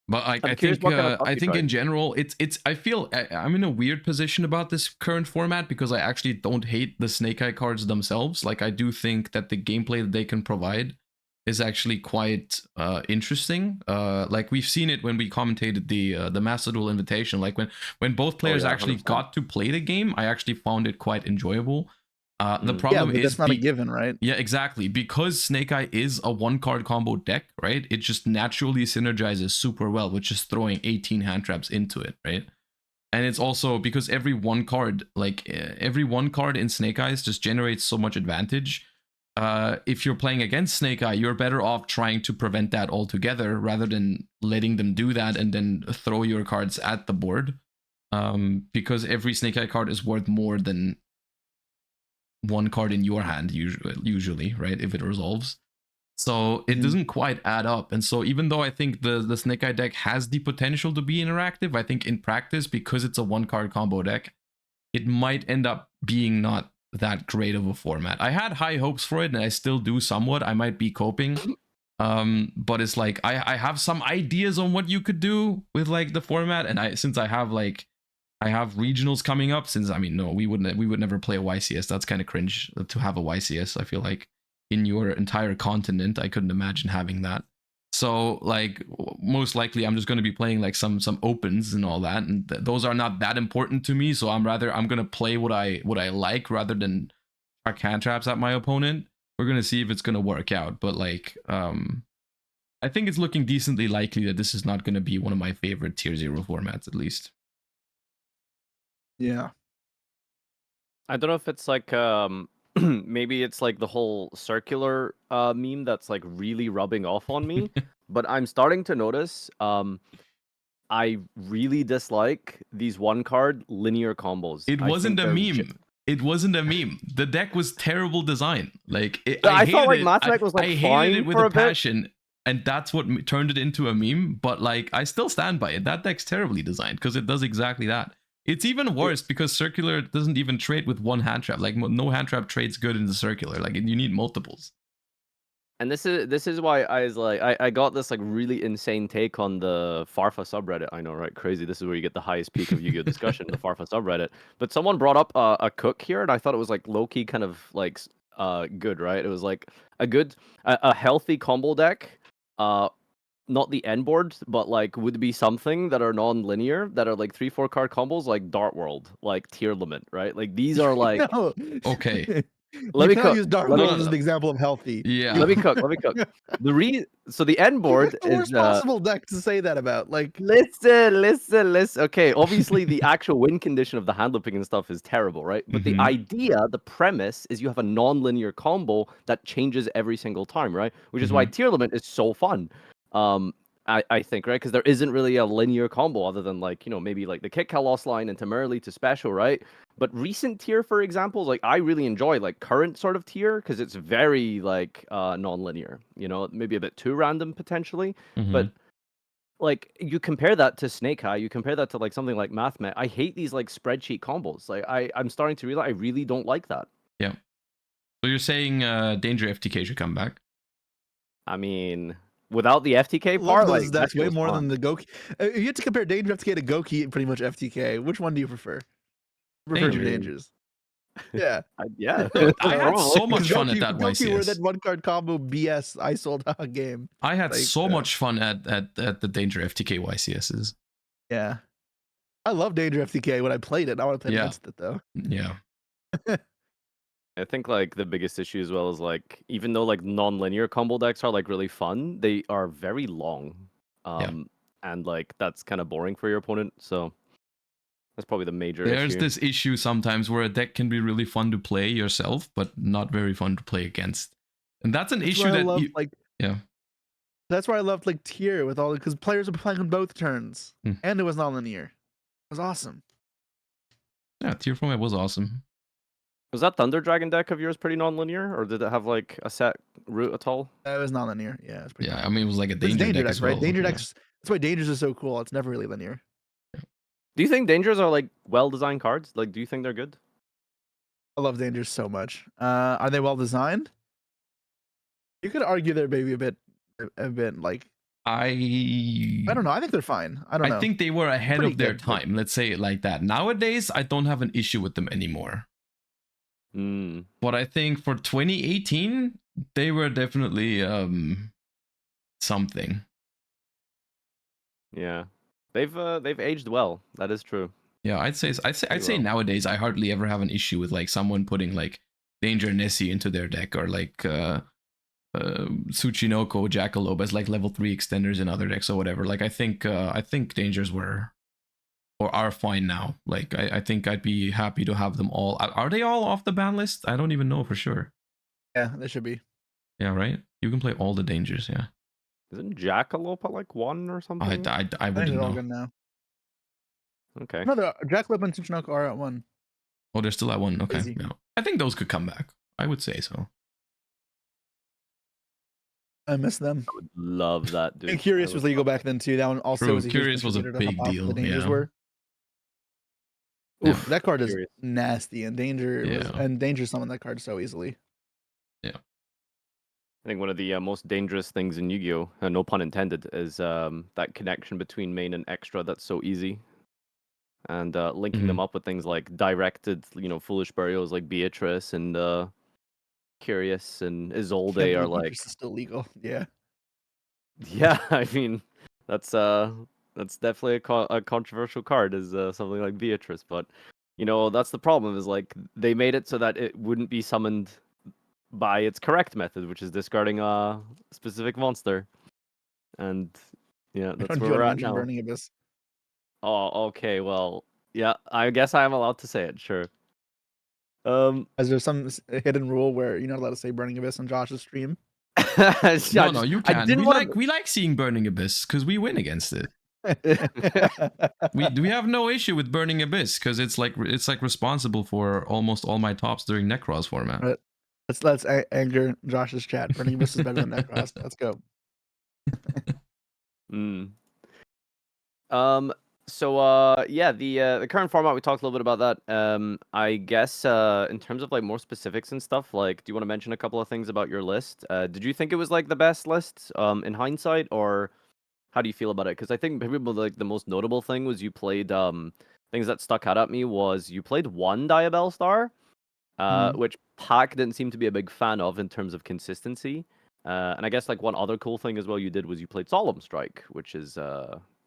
But I'm I curious think what kind of stuff you tried. in general it's I feel I'm in a weird position about this current format, because I actually don't hate the Snake Eye cards themselves. Like I do think that the gameplay that they can provide is actually quite interesting. Like we've seen it when we commentated the Master Duel Invitation. Like when both players yeah, actually 100%. got to play the game, I actually found it quite enjoyable. The Mm. problem but is that's not a given, right? yeah, exactly. Because Snake Eye is a 1-card combo deck, right? It just naturally synergizes super well with just throwing 18 hand traps into it, right? And it's also because every one card in Snake Eyes just generates so much advantage. If you're playing against Snake Eye, you're better off trying to prevent that altogether rather than letting them do that and then throw your cards at the board. Because every Snake Eye card is worth more than 1 card in your hand usually, right? If it resolves. So it doesn't quite add up. And so even though I think the Snake Eye deck has the potential to be interactive, I think in practice, because it's a 1-card combo deck, it might end up being not that great of a format. I had high hopes for it, and I still do somewhat. I might be coping. But it's like I have some ideas on what you could do with like the format, and since I have regionals coming up, since I mean, no, we would never play a YCS. That's kind of cringe to have a YCS. I feel like in your entire continent, I couldn't imagine having that. So like most likely I'm just going to be playing like some opens and all that, and those are not that important to me. So I'm going to play what I like rather than chuck hand traps at my opponent. We're going to see if it's going to work out, but like I think it's looking decently likely that this is not going to be one of my favorite tier 0 formats, at least. Yeah. I don't know if it's like maybe it's like the whole circular meme that's like really rubbing off on me, but I'm starting to notice I really dislike these 1-card linear combos. It wasn't a meme. It wasn't a meme. The deck was terrible design. Like I felt like Mass Mass was like I fine hated it with for a a bit. passion, and that's what turned it into a meme. But like I still stand by it. That deck's terribly designed because it does exactly that. It's even worse because circular doesn't even trade with 1 hand trap. Like no hand trap trades good in the circular. Like you need multiples. And this is why I was like I got this like really insane take on the Farfa subreddit. I know, right? Crazy. This is where you get the highest peak of Yu-Gi-Oh discussion, the Farfa subreddit. But someone brought up a cook here, and I thought it was like low key kind of like good, right? It was like a healthy combo deck. Not the end board, but like would be something that are non-linear, that are like 3-4 card combos, like Dart World, like Tier Limit, right? Like these are like No. Okay. Let me cook. Use Dark Let me- World as an example of healthy. Yeah. Let me cook. So the end board the is worst possible deck to say that about. Like, listen. Okay, obviously the actual win condition of the hand looping and stuff is terrible, right? But the Mhm. idea, the premise is you have a non-linear combo that changes every single time, right? Which is why Tier Limit is so fun. I think, right? Because there isn't really a linear combo other than like, maybe like the kick loss line into Merrily to special, right? But recent tier, for example, like I really enjoy like current sort of tier because it's very like non-linear, maybe a bit too random potentially. But like you compare that to Snake Eye, you compare that to like something like MathMet. I hate these like spreadsheet combos. Like I'm starting to realize I really don't like that. Yeah. So you're saying Danger FTK should come back? I mean, without the FTK I love part, those like decks that way feels more fun. than the Goki. If you had to compare Danger FTK to Goki, pretty much FTK. Which one do you prefer? Prefer Danger. Dangers. Yeah. Yeah. Dude, I had Probably. so much fun at Goki, that Goki were that YCS. one card combo BS I sold out game. I had Like, so much fun at the Danger FTK YCSs. Yeah. I love Danger FTK when I played it. I want to play Yeah. against it though. Yeah. I think like the biggest issue as well is like even though like non-linear combo decks are like really fun, they are very long. And like that's kind of boring for your opponent. So that's probably the major There's issue. this issue sometimes where a deck can be really fun to play yourself, but not very fun to play against. And that's an issue that yeah. That's why I loved like tier with all because players were playing on both turns and it was non-linear. It was awesome. Yeah, tier format was awesome. Was that Thunder Dragon deck of yours pretty non-linear, or did it have like a set route at all? It was non-linear. Yeah, it was pretty. Yeah, I mean it was like a danger deck as well. Right? Danger decks. That's why Dangers is so cool. It's never really linear. Do you think Dangers are like well-designed cards? Like, do you think they're good? I love Dangers so much. Are they well designed? You could argue they're maybe a bit like. I don't know. I think they're fine. I don't know. I think they were ahead Pretty of their good, time. Let's say it like that. Nowadays, I don't have an issue with them anymore. But I think for 2018, they were definitely something. Yeah, they've aged well. That is true. Yeah, I'd say nowadays I hardly ever have an issue with like someone putting like Danger Nessie into their deck or like Tsuchinoko Jackalope as like level 3 extenders in other decks or whatever. Like I think Dangers were or are fine now. Like I think I'd be happy to have them all. Are they all off the ban list? I don't even know for sure. Yeah, they should be. Yeah, right. You can play all the Dangers. Yeah. Isn't Jackalope at like 1 or something? I wouldn't know. All good now. Okay. No, the Jackalope and Tsuchinoko are at 1. Oh, they're still at 1. Okay. Easy. Yeah. I think those could come back. I would say so. I miss them. I would love that, dude. And Curious was legal back then too. That one also True. was a Curious was a big deal. The Dangers Yeah. were. Yeah. Oof, that card is Curious. nasty, and Danger summoned that card so easily. Yeah. I think one of the most dangerous things in Yu-Gi-Oh, no pun intended, is that connection between main and extra that's so easy. And linking them up with things like directed, foolish burials like Beatrice and Curious and Isolde are like... Beatrice is still legal. Yeah. Yeah, I mean, that's definitely a controversial card, is something like Beatrice. But, that's the problem, is like they made it so that it wouldn't be summoned by its correct method, which is discarding a specific monster. And yeah, that's where we're at now. Burning Abyss. Oh, okay, well, yeah, I guess I am allowed to say it, sure. Is there some hidden rule where you're not allowed to say Burning Abyss on Josh's stream? No, you can. We like seeing Burning Abyss because we win against it. we have no issue with Burning Abyss because it's like responsible for almost all my tops during Necros format. Right. Let's anger Josh's chat. Burning Abyss is better than Necros. Let's go. So yeah, the current format, we talked a little bit about that. I guess in terms of like more specifics and stuff, like, do you want to mention a couple of things about your list? Did you think it was like the best list in hindsight, or how do you feel about it? Because I think maybe like the most notable thing was you played things that stuck out at me was you played one Diabell Star, which Pac didn't seem to be a big fan of in terms of consistency. And I guess like one other cool thing as well you did was you played Solemn Strike, which is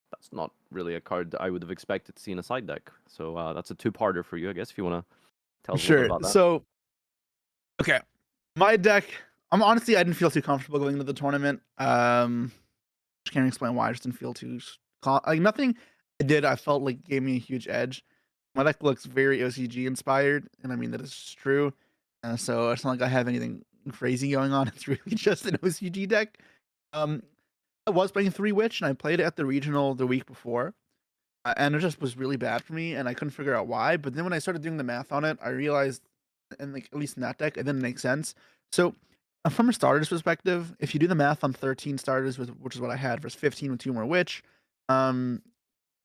that's not really a card that I would have expected to see in a side deck. So that's a two-parter for you, I guess, if you want to tell us a little bit about that. So, okay, my deck. I didn't feel too comfortable going into the tournament. Just can't explain why. I just didn't feel too like nothing I did. I felt like gave me a huge edge. My deck looks very OCG inspired, and I mean that is true. So it's not like I have anything crazy going on. It's really just an OCG deck. I was playing 3 Witch, and I played it at the regional the week before, and it just was really bad for me, and I couldn't figure out why. But then when I started doing the math on it, I realized, and like at least in that deck, it didn't make sense. So from a starter's perspective, if you do the math on 13 starters, which is what I had, versus 15 with 2 more Witch,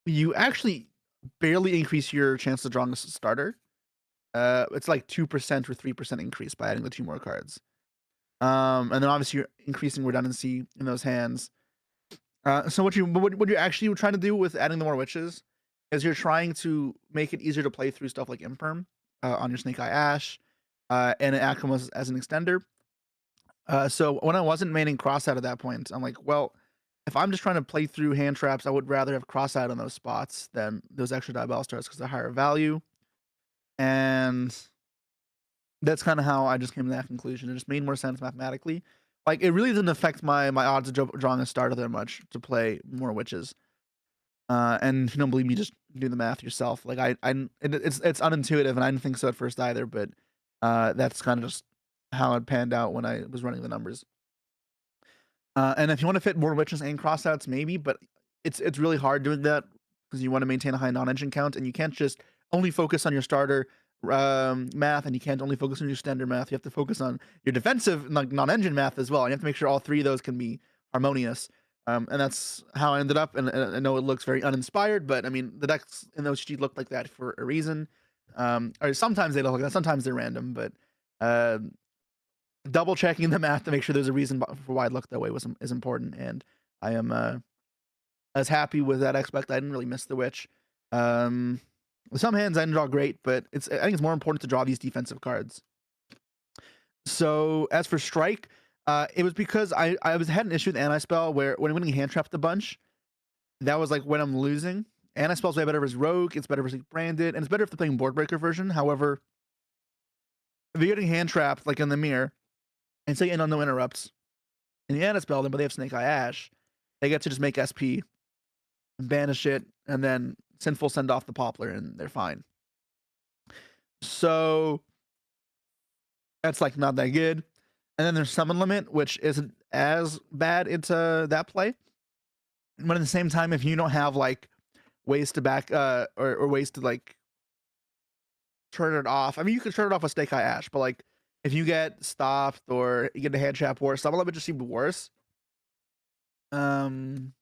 you actually barely increase your chance of drawing a starter. It's like 2% or 3% increase by adding the 2 more cards. And then obviously you're increasing redundancy in those hands. So what you're actually trying to do with adding the more witches is you're trying to make it easier to play through stuff like Imperm on your Snake Eye Ash, and it acts almost as an extender. So when I wasn't maining Cross Out at that point, I'm like, well, if I'm just trying to play through hand traps, I would rather have Cross Out on those spots than those extra Diabell Stars because they're higher value. And that's kind of how I just came to that conclusion. It just made more sense mathematically. Like, it really didn't affect my odds of drawing a starter that much to play more witches. And if you don't believe me, just do the math yourself. Like, it's unintuitive, and I didn't think so at first either. But that's kind of just how it panned out when I was running the numbers. And if you want to fit more witches and crossouts, maybe, but it's really hard doing that because you want to maintain a high non-engine count, and you can't just only focus on your starter math, and you can't only focus on your standard math. You have to focus on your defensive non-engine math as well. And you have to make sure all 3 of those can be harmonious. And that's how I ended up. And I know it looks very uninspired, but I mean, the decks in those sheets look like that for a reason. Or sometimes they look like that, sometimes they're random, but double checking the math to make sure there's a reason for why it looked that way is important. And I am as happy with that aspect. I didn't really miss the witch. With some hands I didn't draw great, but I think it's more important to draw these defensive cards. So as for strike, it was because I had an issue with anti-spell where when I'm getting hand trapped a bunch, that was like when I'm losing. Anti-spell's way better versus rogue, it's better versus branded, and it's better if they're playing board breaker version. However, if you're getting hand trapped like in the mirror, and say on no interrupts, and the anti-spell them, but they have Snake Eye Ash, they get to just make SP, banish it, and then Sinful send off the Poplar, and they're fine. So that's like not that good. And then there's Summon Limit, which isn't as bad into that play. But at the same time, if you don't have like ways to back or ways to like turn it off, I mean, you could turn it off with Snake Eye Ash, but like if you get stopped or you get a hand trap war, Summon Limit just seemed worse. Then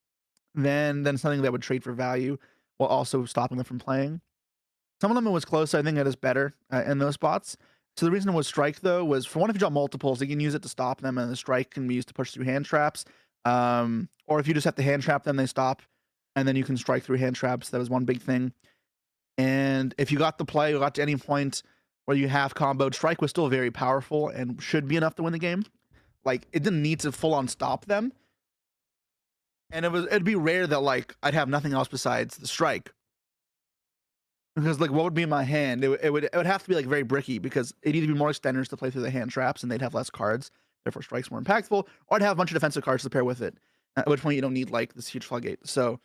something that would trade for value while also stopping them from playing. Some of them was close. I think it is better in those spots. So the reason it was strike though was for one, if you draw multiples, you can use it to stop them, and the strike can be used to push through hand traps. Or if you just have to hand trap them, they stop, and then you can strike through hand traps. That was one big thing. And if you got the play, or got to any point where you have comboed, strike was still very powerful and should be enough to win the game. Like, it didn't need to full on stop them. And it'd be rare that like I'd have nothing else besides the strike. Because like what would be in my hand? It would have to be like very bricky, because it needed to be more extenders to play through the hand traps, and they'd have less cards. Therefore, strike's more impactful. Or I'd have a bunch of defensive cards to pair with it. At which point you don't need like this huge floodgate. So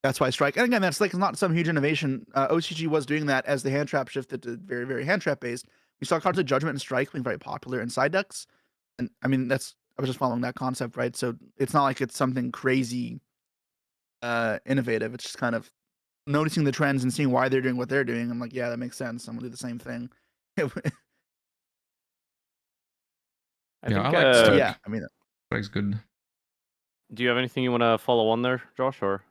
that's why strike. And again, that's like not some huge innovation. OCG was doing that as the hand trap shifted to very, very hand trap based. We saw cards like Judgment and Strike being very popular in side decks. And I mean, I was just following that concept, right? So it's not like it's something crazy innovative. It's just kind of noticing the trends and seeing why they're doing what they're doing. I'm like, yeah, that makes sense. I'm gonna do the same thing. I think, like strike. Yeah, I mean, Strike's good. Do you have anything you want to follow on there, Josh? Or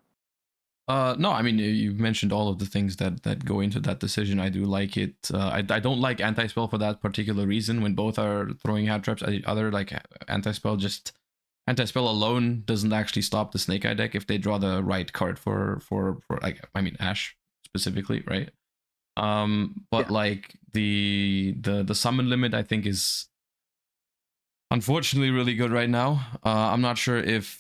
No, I mean, you've mentioned all of the things that go into that decision. I do like it. I don't like anti-spell for that particular reason. When both are throwing hand traps at each other, like anti-spell alone doesn't actually stop the Snake Eye deck if they draw the right card for like, I mean, Ash specifically, right? But yeah, like the summon limit, I think, is unfortunately really good right now. I'm not sure if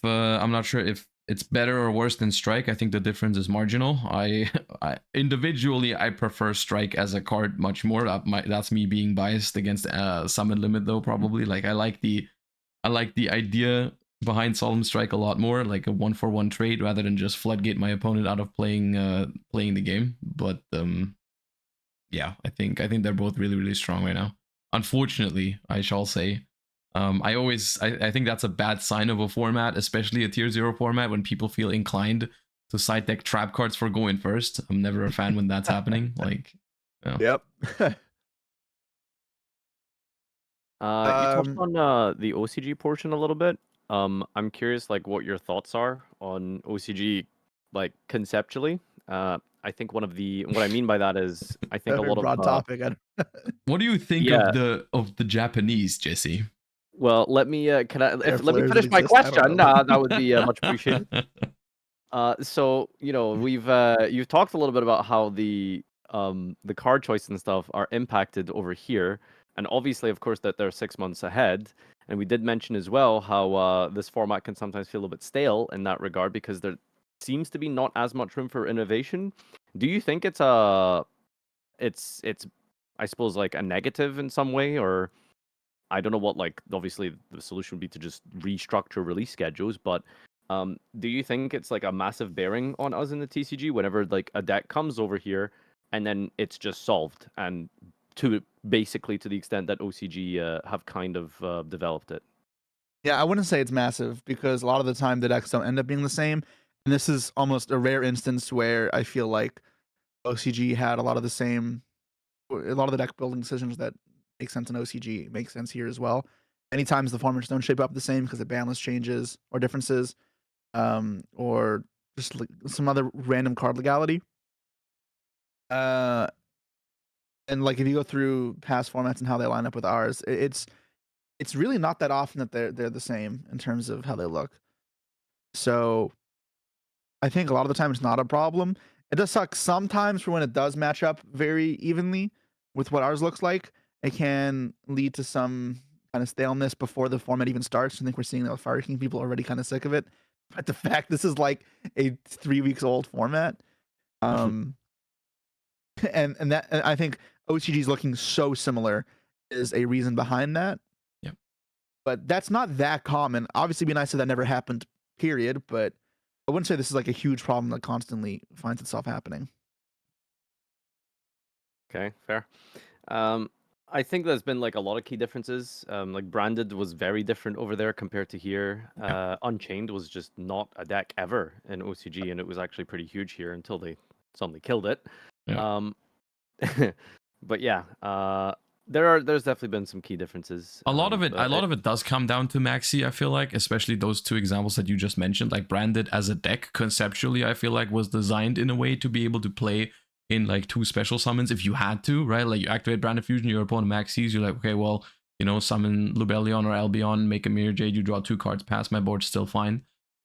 it's better or worse than strike. I think the difference is marginal. I individually I prefer strike as a card much more. That's me being biased against summon limit though, probably. Like I like the idea behind Solemn Strike a lot more, like a 1-for-1 trade rather than just floodgate my opponent out of playing the game. But yeah, I think they're both really, really strong right now. Unfortunately, I shall say. I think that's a bad sign of a format, especially a tier 0 format, when people feel inclined to side deck trap cards for going first. I'm never a fan when that's happening. Like, yeah. Yep. You touched Um, on the OCG portion a little bit. I'm curious, like, what your thoughts are on OCG, like conceptually. I think what I mean by that is I think a a very lot broad of topic. What do you think yeah. of the Japanese, Jesse? Well, let me let me flares that finish my exist, I don't question. know. That would be much appreciated. So we've you've talked a little bit about how the card choice and stuff are impacted over here, and obviously, of course, that they're 6 months ahead. And we did mention as well how this format can sometimes feel a bit stale in that regard because there seems to be not as much room for innovation. Do you think it's it's I suppose like a negative in some way, or I don't know what, like, obviously the solution would be to just restructure release schedules, but do you think it's like a massive bearing on us in the TCG whenever like a deck comes over here and then it's just solved, and to basically to the extent that OCG have kind of developed it? Yeah, I wouldn't say it's massive because a lot of the time the decks don't end up being the same. And this is almost a rare instance where I feel like OCG had a lot of the same, a lot of the deck building decisions that make sense in OCG make sense here as well. Many times the formats don't shape up the same because the ban list changes or differences, or just like some other random card legality. Uh, and like if you go through past formats and how they line up with ours, it's really not that often that they're the same in terms of how they look. So I think a lot of the time it's not a problem. It does suck sometimes for when it does match up very evenly with what ours looks like. It can lead to some kind of staleness before the format even starts. I think we're seeing that with Fire King. People are already kind of sick of it. But the fact this is like a 3 weeks old format, um, and I think OCG is looking so similar is a reason behind that. Yep. But that's not that common. Obviously, it'd be nice if that never happened, period. But I wouldn't say this is like a huge problem that constantly finds itself happening. Okay, fair. I think there's been like a lot of key differences. Like Branded was very different over there compared to here. Unchained was just not a deck ever in OCG, and it was actually pretty huge here until they suddenly killed it. Yeah. Um, but yeah, there's definitely been some key differences. A lot of But it does come down to Maxi, I feel like, especially those two examples that you just mentioned. Like Branded as a deck conceptually, I feel like was designed in a way to be able to play in like 2 special summons if you had to, right? Like you activate Branded Fusion, your opponent maxis, you're like, okay, well, summon Lubellion or Albion, make a Mirror Jade, you draw 2 cards, pass my board, still fine.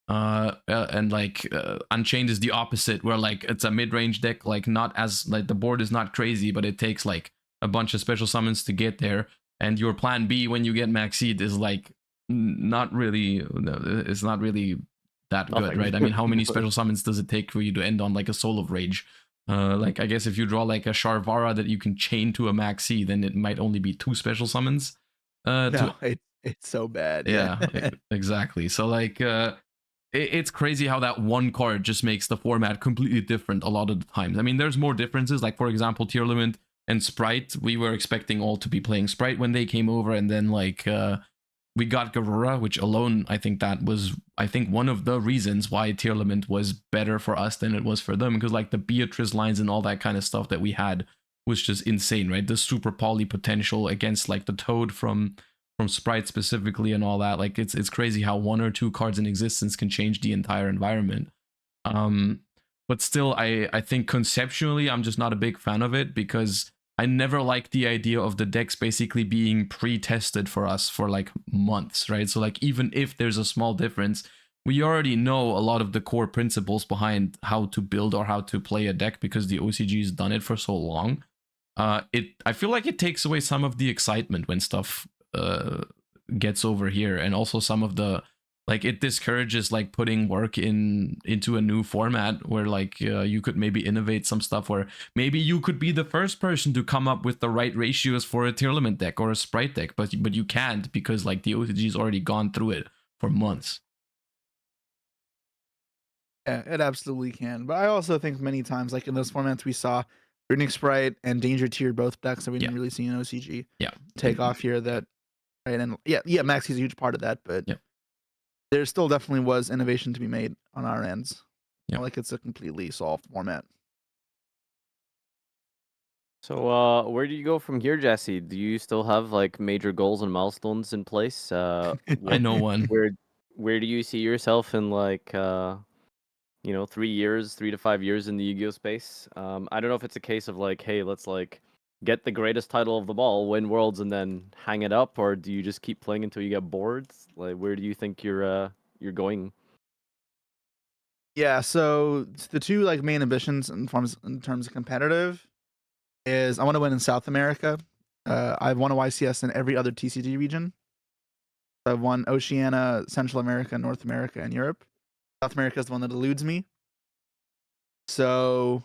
And like Unchained is the opposite, where like it's a mid-range deck, like not as like the board is not crazy, but it takes like a bunch of special summons to get there. And your plan B when you get Maxed is like not really, it's not really that good, nothing. right? I mean, how many special summons does it take for you to end on like a Soul of Rage? Like I guess if you draw like a Sharvara that you can chain to a Maxi, then it might only be 2 special summons. No, it's so bad. Yeah, exactly. So like it's crazy how that one card just makes the format completely different a lot of the times. I mean, there's more differences. Like for example, Tier Limit and Sprite, we were expecting all to be playing Sprite when they came over, and then like we got Garura, which alone I think one of the reasons why Tier Limit was better for us than it was for them, because like the Beatrice lines and all that kind of stuff that we had was just insane, right? The super poly potential against like the Toad from Sprite specifically and all that. Like it's crazy how 1 or 2 cards in existence can change the entire environment. But still, I think conceptually I'm just not a big fan of it, because I never liked the idea of the decks basically being pre-tested for us for like months, right? So like even if there's a small difference, we already know a lot of the core principles behind how to build or how to play a deck because the OCG's done it for so long. I feel like it takes away some of the excitement when stuff gets over here, and also some of the like it discourages like putting work into a new format where like you could maybe innovate some stuff, where maybe you could be the first person to come up with the right ratios for a Tier Limit deck or a Sprite deck, but you can't because like the OCG's already gone through it for months. Yeah, it absolutely can. But I also think many times, like in those formats we saw, Runic Sprite and Danger Tier, both decks that we didn't really see in OCG Yeah, take off here, that right? And yeah, Maxi is a huge part of that, but Yep. there still definitely was innovation to be made on our ends. Yep. Not like it's a completely solved format. So, where do you go from here, Jesse? Do you still have like major goals and milestones in place? I know one. Where do you see yourself in like 3 years, 3 to 5 years in the Yu-Gi-Oh space? I don't know if it's a case of like, hey, let's like get the greatest title of them all, win worlds, and then hang it up, or do you just keep playing until you get bored? Like, where do you think you're going? Yeah, so the two like main ambitions in terms of competitive is I want to win in South America. I've won a YCS in every other TCG region. I've won Oceania, Central America, North America, and Europe. South America is the one that eludes me. So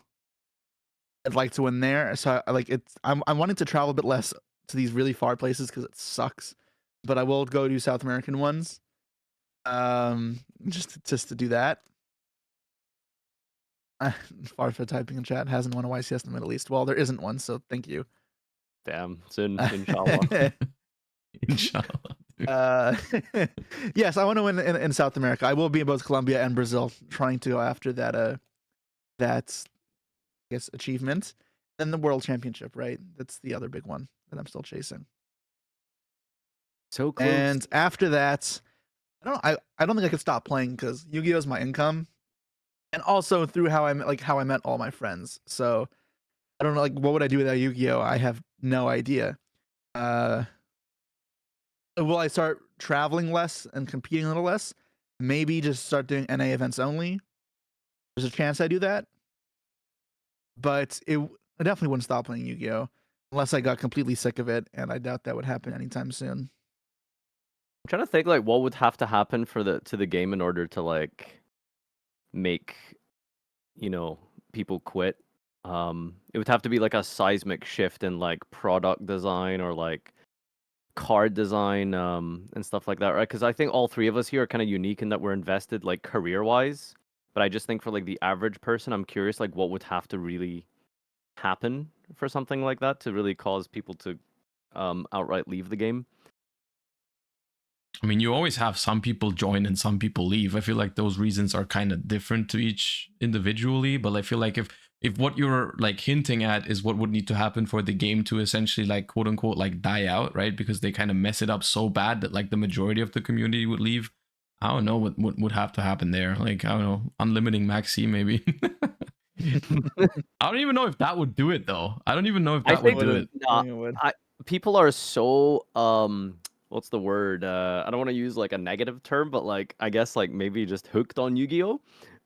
I'd like to win there. So I like it's I'm wanting to travel a bit less to these really far places because it sucks. But I will go to South American ones. Just to do that. Farfa typing in chat hasn't won a YCS in the Middle East. Well, there isn't one, so thank you. Damn, soon, inshallah. Inshallah. Yes, I want to win in South America. I will be in both Colombia and Brazil, trying to go after that I guess achievement. Then the World Championship, right? That's the other big one that I'm still chasing. So close. And after that, I don't think I could stop playing because Yu-Gi-Oh is my income, and also through how I met all my friends. So I don't know, like, what would I do without Yu-Gi-Oh? I have no idea. Will I start traveling less and competing a little less? Maybe just start doing NA events only. There's a chance I do that, but I definitely wouldn't stop playing Yu-Gi-Oh unless I got completely sick of it, and I doubt that would happen anytime soon. I'm trying to think like what would have to happen for the game in order to like make people quit. It would have to be like a seismic shift in like product design or like card design and stuff like that, right? Because I think all three of us here are kind of unique in that we're invested like career wise. But I just think for like the average person, I'm curious like what would have to really happen for something like that to really cause people to outright leave the game. I mean, you always have some people join and some people leave. I feel like those reasons are kind of different to each individually, but I feel like if what you're like hinting at is what would need to happen for the game to essentially like quote unquote like die out, right? Because they kind of mess it up so bad that like the majority of the community would leave. I don't know what would have to happen there. Like, I don't know, unlimiting maxi maybe. I don't even know if that would do it though. I don't even know if I that would think do it. I think it would. people are so what's the word? I don't want to use like a negative term, but like I guess like maybe just hooked on Yu-Gi-Oh.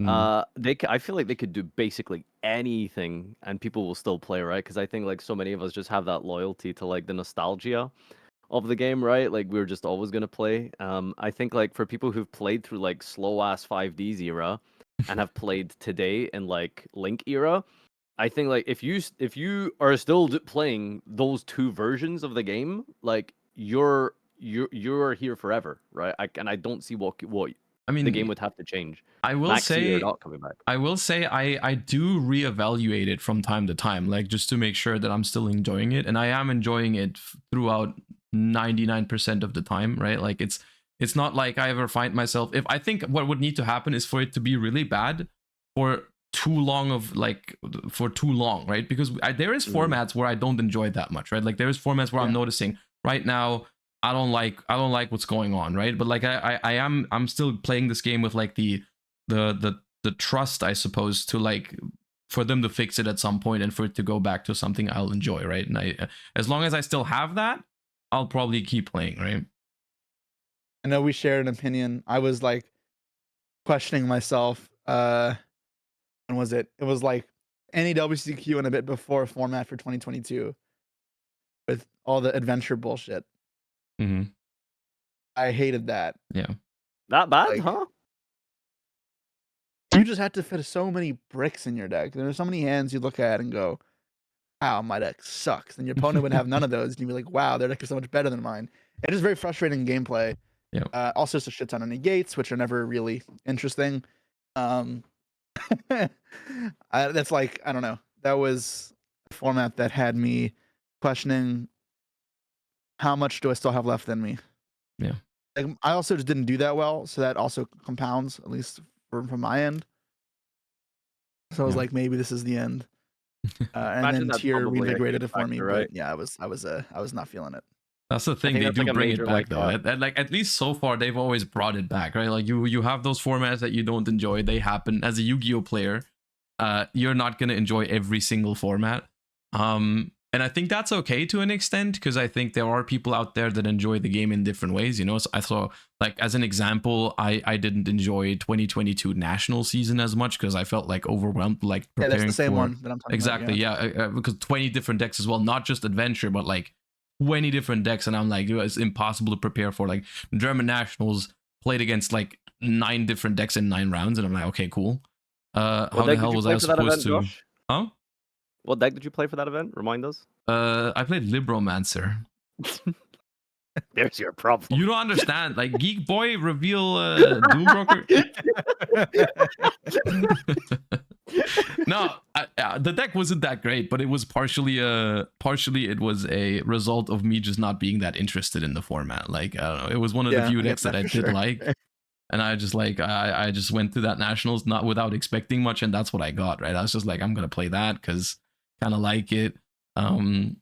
I feel like they could do basically anything and people will still play, right? Because I think like so many of us just have that loyalty to like the nostalgia of the game, right? Like we're just always gonna play. I think like for people who've played through like slow ass 5Ds era and have played today in like Link era, I think like if you are still playing those two versions of the game, like you're here forever, right? I don't see what I the game mean, would have to change. I will Maxi or say not coming back. I do reevaluate it from time to time, like just to make sure that I'm still enjoying it, and I am enjoying it throughout 99% of the time, right? Like it's not like I ever find myself, if I think what would need to happen is for it to be really bad for too long, right? Because there is formats where I don't enjoy that much, right? Like there is formats where I'm noticing right now I don't like what's going on, right? But like I'm still playing this game with like the trust, I suppose, to like for them to fix it at some point and for it to go back to something I'll enjoy, right? And I, as long as I still have that, I'll probably keep playing, right? I know we shared an opinion. I was like questioning myself. When was it? It was like any WCQ and a bit before format for 2022 with all the adventure bullshit. Mm-hmm. I hated that. Yeah. That bad, Like, huh? you just had to fit so many bricks in your deck. There's so many hands you look at and go, wow, my deck sucks. And your opponent would have none of those. And you'd be like, wow, their deck is so much better than mine. It is very frustrating gameplay. Yeah. Also, just a shit ton of negates, which are never really interesting. That's like, I don't know. That was a format that had me questioning how much do I still have left in me? Yeah. Like, I also just didn't do that well, so that also compounds, at least from my end. So I was Yeah. like, maybe this is the end. And Imagine then that's tier probably a reinvigorated huge it for me, factor, but right? yeah, I was not feeling it. That's the thing. think They that's do like a bring major, it back like, though. Like at least so far, they've always brought it back, right? Like you have those formats that you don't enjoy. They happen. As a Yu-Gi-Oh player, you're not gonna enjoy every single format. And I think that's okay to an extent, because I think there are people out there that enjoy the game in different ways. You know, so I saw, like, as an example, I didn't enjoy 2022 national season as much because I felt like overwhelmed, like Yeah, preparing that's the same for one that I'm talking exactly, about. yeah, because 20 different decks as well, not just adventure, but like 20 different decks, and I'm like, it's impossible to prepare for. Like German nationals played against like 9 different decks in 9 rounds, and I'm like, okay, cool. How What the deck did hell you was play I for that supposed event, to? Josh? Huh? What deck did you play for that event? Remind us. I played Libromancer. There's your problem. You don't understand. Like Geek Boy reveal Doombroker. No, the deck wasn't that great, but it was partially it was a result of me just not being that interested in the format. Like, I don't know, it was one of the Yeah, few I get decks that that I for did sure. like, and I just like I just went to that nationals not without expecting much, and that's what I got. Right, I was just like, I'm gonna play that because kind of like it. And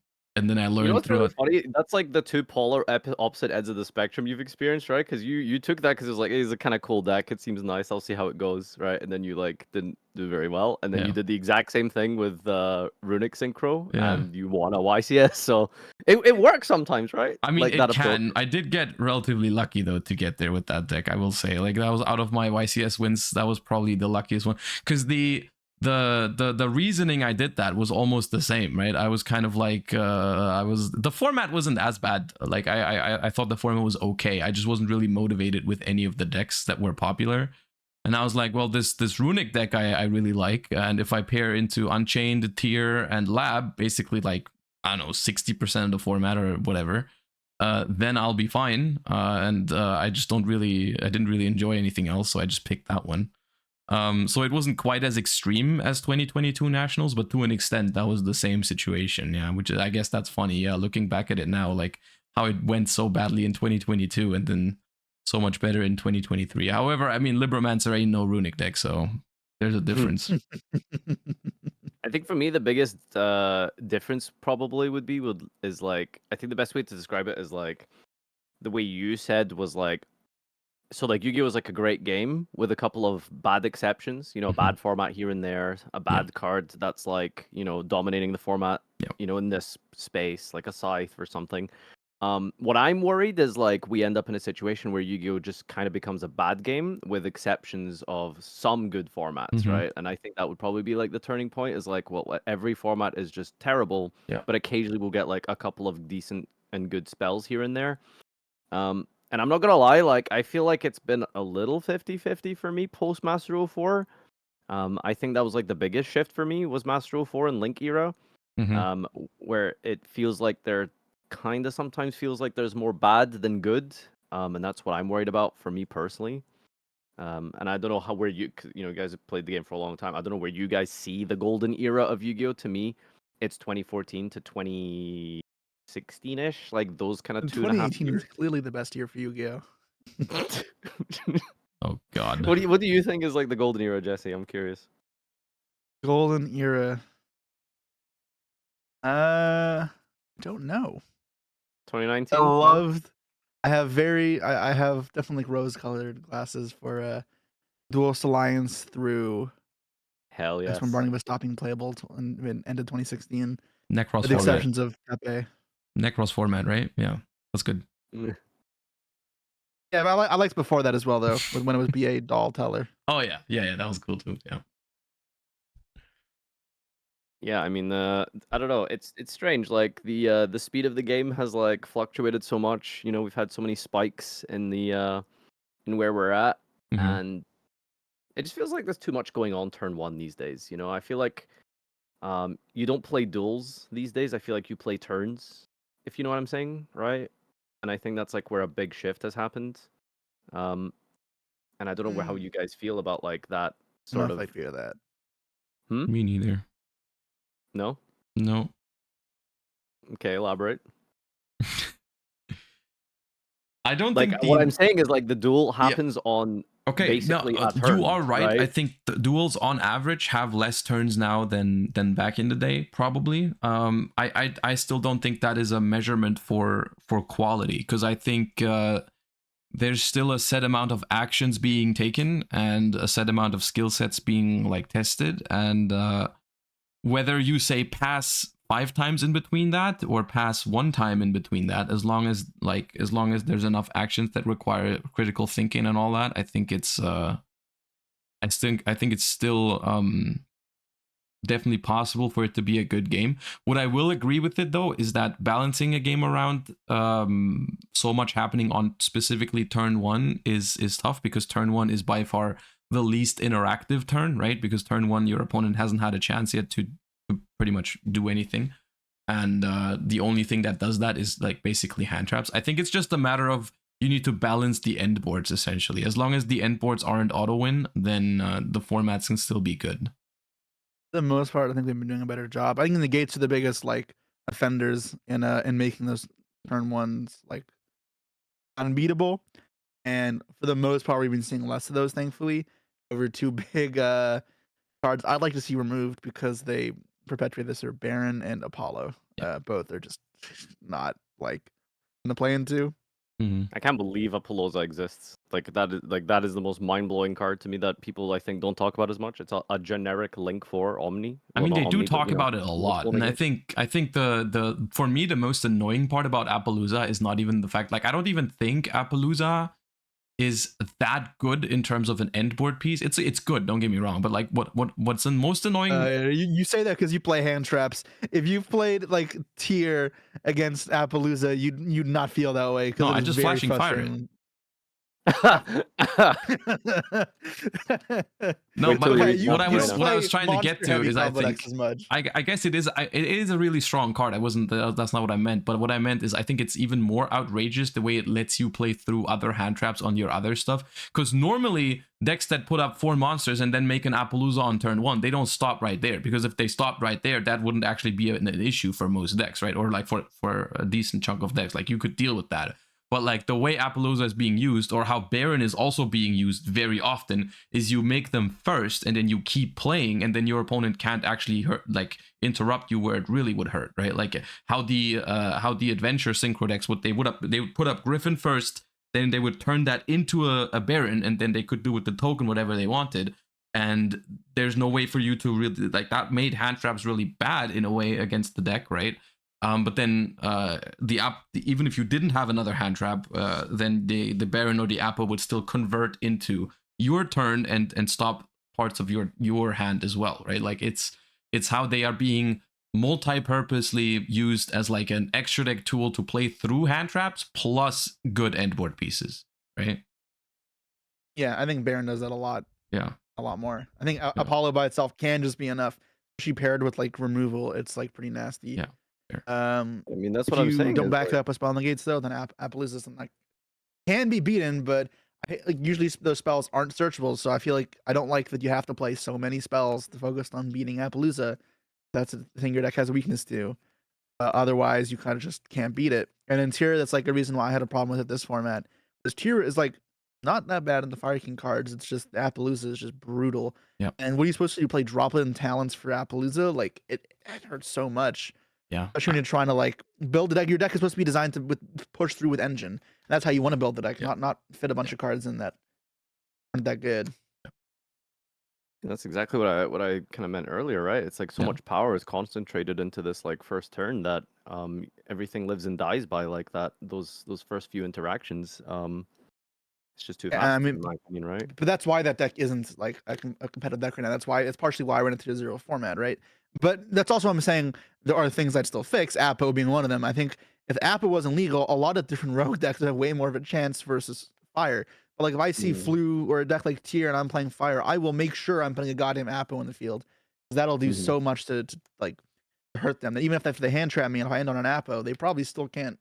then I You know learned what's really throughout. funny? That's like the two polar opposite ends of the spectrum you've experienced, right? Because you took that because it was like, hey, it's a kind of cool deck. It seems nice. I'll see how it goes, right? And then you like didn't do very well, and then Yeah. you did the exact same thing with Runic Synchro, Yeah. and you won a YCS. So it works sometimes, right? I mean, like it that approach. can. I did get relatively lucky though to get there with that deck. I will say, like, that was out of my YCS wins. That was probably the luckiest one, because the reasoning I did that was almost the same, right? I was kind of like, the format wasn't as bad. Like I thought the format was okay. I just wasn't really motivated with any of the decks that were popular. And I was like, well, this runic deck I really like, and if I pair into Unchained, Tier, and Lab, basically like, I don't know, 60% of the format or whatever, then I'll be fine. And I didn't really enjoy anything else, so I just picked that one. So it wasn't quite as extreme as 2022 nationals, but to an extent that was the same situation. Yeah, which I guess that's funny. Yeah, looking back at it now, like how it went so badly in 2022 and then so much better in 2023. However, I mean, Libromancer ain't no runic deck, so there's a difference. I think for me the biggest difference probably is like, I think the best way to describe it is like the way you said was like, so like Yu-Gi-Oh was like a great game with a couple of bad exceptions, you know, a bad format here and there, a bad card that's like, you know, dominating the format, you know, in this space, like a Scythe or something. What I'm worried is like we end up in a situation where Yu-Gi-Oh just kind of becomes a bad game with exceptions of some good formats, right? And I think that would probably be like the turning point is like, well, every format is just terrible, but occasionally we'll get like a couple of decent and good spells here and there. And I'm not gonna lie, like I feel like it's been a little 50-50 for me post Master 04. I think that was like the biggest shift for me was Master 04 and Link era. Where it feels like there kind of sometimes feels like there's more bad than good. And that's what I'm worried about for me personally. And I don't know where you guys have played the game for a long time. I don't know where you guys see the golden era of Yu-Gi-Oh. To me, it's 2014 to 2016-ish, like those kind of 2.5 2018 years. is clearly the best year for Yu-Gi-Oh. Oh God. What do you think is like the golden era, Jesse? I'm curious. Golden era. Don't know. 2019. I loved. I have definitely rose-colored glasses for Duelist Alliance through. Hell yes. That's when Barney was stopping playable in end of 2016. Necros With the format. exceptions of Pepe. Necros format, right? Yeah, that's good. Yeah, but I liked before that as well though, when it was BA Doll Teller. Oh yeah, that was cool too. Yeah. Yeah, I mean, I don't know. It's strange. Like the speed of the game has like fluctuated so much. You know, we've had so many spikes in the in where we're at, and it just feels like there's too much going on turn one these days. You know, I feel like you don't play duels these days. I feel like you play turns, if you know what I'm saying, right? And I think that's like where a big shift has happened. And I don't know how you guys feel about like that I don't sort know if of. I fear that. Me neither. No. No. Okay, elaborate. I don't Like think what I'm saying is like the duel Yeah. happens on Okay, basically no, a turn, you are right. I right? think the duels on average have less turns now than back in the day, probably. I still don't think that is a measurement for quality, because I think there's still a set amount of actions being taken and a set amount of skill sets being like tested, and whether you say pass 5 times in between that or pass 1 time in between that, as long as there's enough actions that require critical thinking and all that, I think it's I think it's still definitely possible for it to be a good game. What I will agree with it though is that balancing a game around so much happening on specifically turn 1 is tough, because turn 1 is by far the least interactive turn, right? Because turn 1 your opponent hasn't had a chance yet to pretty much do anything, and the only thing that does that is like basically hand traps. I think it's just a matter of you need to balance the end boards essentially. As long as the end boards aren't auto win, then the formats can still be good. For the most part, I think we've been doing a better job. I think the gates are the biggest like offenders in making those turn ones like unbeatable. And for the most part, we've been seeing less of those, thankfully, over 2 big cards I'd like to see removed because they perpetuate this are Baron and Apollo. Both are just not like gonna play into. I can't believe Apollosa exists. Like that is the most mind-blowing card to me that people I think don't talk about as much. It's a generic link for Omni. I Well, mean, not they do Omni, but, talk you know, about it a lot, multiple and I negations. think the for me the most annoying part about Appaloosa is not even the fact, like I don't even think Appaloosa is that good in terms of an end board piece. It's good, don't get me wrong, but like what's the most annoying? You say that because you play hand traps. If you played like tier against Appaloosa, you'd not feel that way because No, it I is just very flashing fire it. frustrating. No, Wait but till you Okay, read you what I you Map was don't right now. trying to get monster to heavy is I combo decks think as much. I guess it is a really strong card. I wasn't that's not what I meant, but what I meant is I think it's even more outrageous the way it lets you play through other hand traps on your other stuff. Because normally decks that put up 4 monsters and then make an Appaloosa on turn 1, they don't stop right there, because if they stopped right there, that wouldn't actually be an issue for most decks, right? Or like for a decent chunk of decks, like you could deal with that. But like the way Appaloosa is being used, or how Baron is also being used very often, is you make them first and then you keep playing, and then your opponent can't actually hurt, like interrupt you where it really would hurt, right? Like how the adventure synchro decks, they would put up Griffin first, then they would turn that into a Baron, and then they could do with the token whatever they wanted. And there's no way for you to really, like, that made hand traps really bad in a way against the deck, right? But then even if you didn't have another hand trap, then the Baron or the Apple would still convert into your turn and stop parts of your hand as well, right? Like it's how they are being multi-purposely used as like an extra deck tool to play through hand traps plus good end board pieces, right? Yeah, I think Baron does that a lot. Yeah. A lot more. I think Apollo by itself can just be enough. She paired with like removal, it's like pretty nasty. Yeah. I mean, that's If what I'm you saying. don't is, back like, it up with Spell on the Gates though, then Appaloosa is like can be beaten, but like usually those spells aren't searchable. So I feel like I don't like that you have to play so many spells to focus on beating Appaloosa. That's the thing your deck has a weakness to. Otherwise, you kind of just can't beat it. And in tier, that's like a reason why I had a problem with it this format. This tier is like not that bad in the Fire King cards. It's just Appaloosa is just brutal. Yeah. And what are you supposed to do? Play Droplet and Talents for Appaloosa? Like it hurts so much. Yeah. Especially when you're trying to like build a deck. Your deck is supposed to be designed to push through with engine. That's how you want to build the deck, not fit a bunch of cards in that aren't that good. that's exactly what I kind of meant earlier, right? It's like so much power is concentrated into this like first turn that everything lives and dies by like that those first few interactions. It's just too fast, I mean, in my opinion, right? but that's why that deck isn't like a competitive deck right now. That's why it's partially why I went into the 0 format, right? But that's also what I'm saying there are things I'd still fix, Appo being one of them. I think if Appo wasn't legal, a lot of different rogue decks would have way more of a chance versus Fire. But like if I see Flu or a deck like Tier and I'm playing Fire, I will make sure I'm putting a goddamn Appo in the field. That'll do so much to like hurt them. That even if they hand trap me and if I end on an Appo, they probably still can't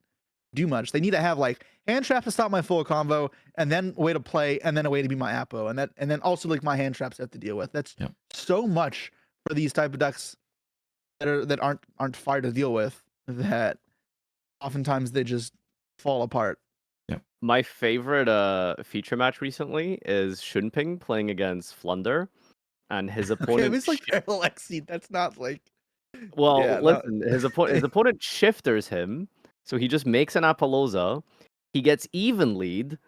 do much. They need to have like hand trap to stop my full combo, and then a way to play, and then a way to be my Appo, and then also like my hand traps I have to deal with. That's so much for these type of decks that aren't fire to deal with, that oftentimes they just fall apart. My favorite feature match recently is Shunping playing against Flunder, and his Okay, opponent. it's like Alexi. That's not like. Well, Yeah, no. listen, his opponent shifters him, so he just makes an Apollosa, he gets even lead,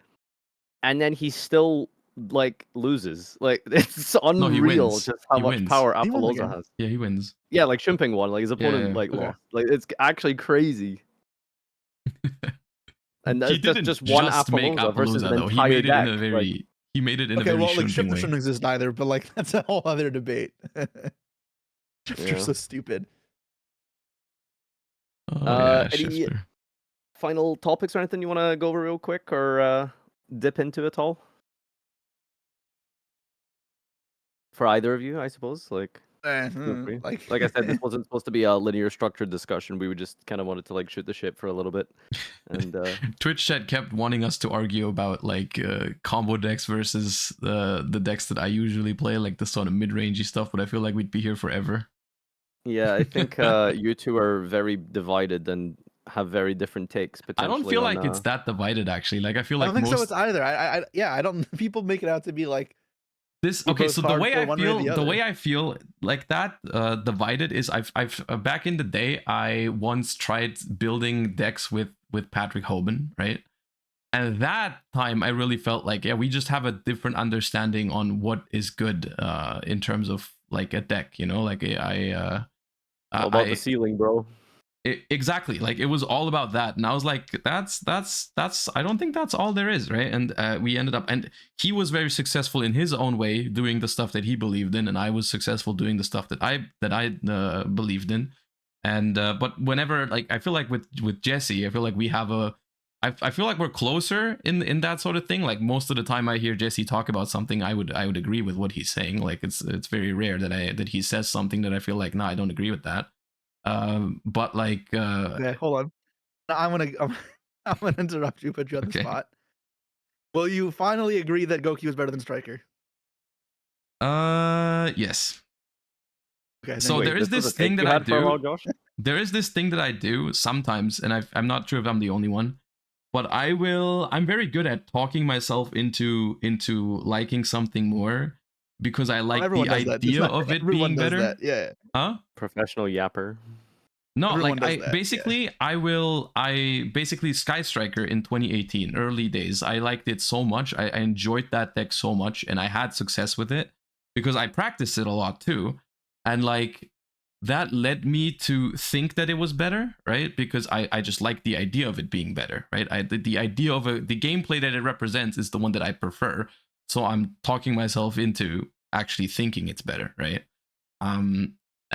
and then he still like loses. Like it's No, he unreal wins. just how He much wins. power He won the Apollosa game. has. Yeah, he wins. Yeah, like Shunping won, like his opponent like okay. lost. Like it's actually crazy. And He that's didn't just one just make Apollosa versus Appaloosa an though. He entire made it deck. in a very he made it in a Okay, very well, like Shunping Shifter way. shouldn't exist either, but like that's a whole other debate. Shifter's Yeah. so stupid. Oh yeah, Any Shifter. final topics or anything you want to go over real quick or dip into at all? For either of you, I suppose. Like, feel free. Like I said, this wasn't supposed to be a linear structured discussion. We just kind of wanted to like shoot the shit for a little bit. And Twitch chat kept wanting us to argue about like combo decks versus the decks that I usually play, like the sort of mid-rangey stuff. But I feel like we'd be here forever. yeah, I think you two are very divided and have very different takes. I Potentially, don't feel on, like it's that divided actually. Like I feel I like don't think most so. It's either. I don't. People make it out to be like this. we're Okay, both so the way hardcore I one way or feel, the the other. way I feel like that divided is I've back in the day I once tried building decks with Patrick Hoban, right? And that time I really felt like yeah we just have a different understanding on what is good in terms of like a deck, you know, like all about the ceiling, bro. exactly, like it was all about that, and I was like that's I don't think that's all there is, right? And we ended up, and he was very successful in his own way doing the stuff that he believed in, and I was successful doing the stuff that I believed in. And but whenever, like I feel like with Jesse, I feel like we have I feel like we're closer in that sort of thing. Like most of the time I hear Jesse talk about something, I would agree with what he's saying. Like it's very rare that he says something that I feel like, no, I don't agree with that. But like Okay, hold on. I'm gonna interrupt you, put you on the Okay. spot. Will you finally agree that Goki was better than Striker? Yes. Okay. So Wait, there is was a this take thing you that I had for a do. while, Josh? There is this thing that I do sometimes, and I'm not sure if I'm the only one, but I'm very good at talking myself into liking something more because I like everyone the does that. It's idea not- of it everyone being does better. that. Yeah. Huh? Professional yapper. No, Everyone like does I that, yeah. basically I basically Sky Striker in 2018 early days. I liked it so much. I enjoyed that deck so much, and I had success with it because I practiced it a lot too, and like that led me to think that it was better, right? Because I just like the idea of it being better, right? The idea of the gameplay that it represents is the one that I prefer, so I'm talking myself into actually thinking it's better, right?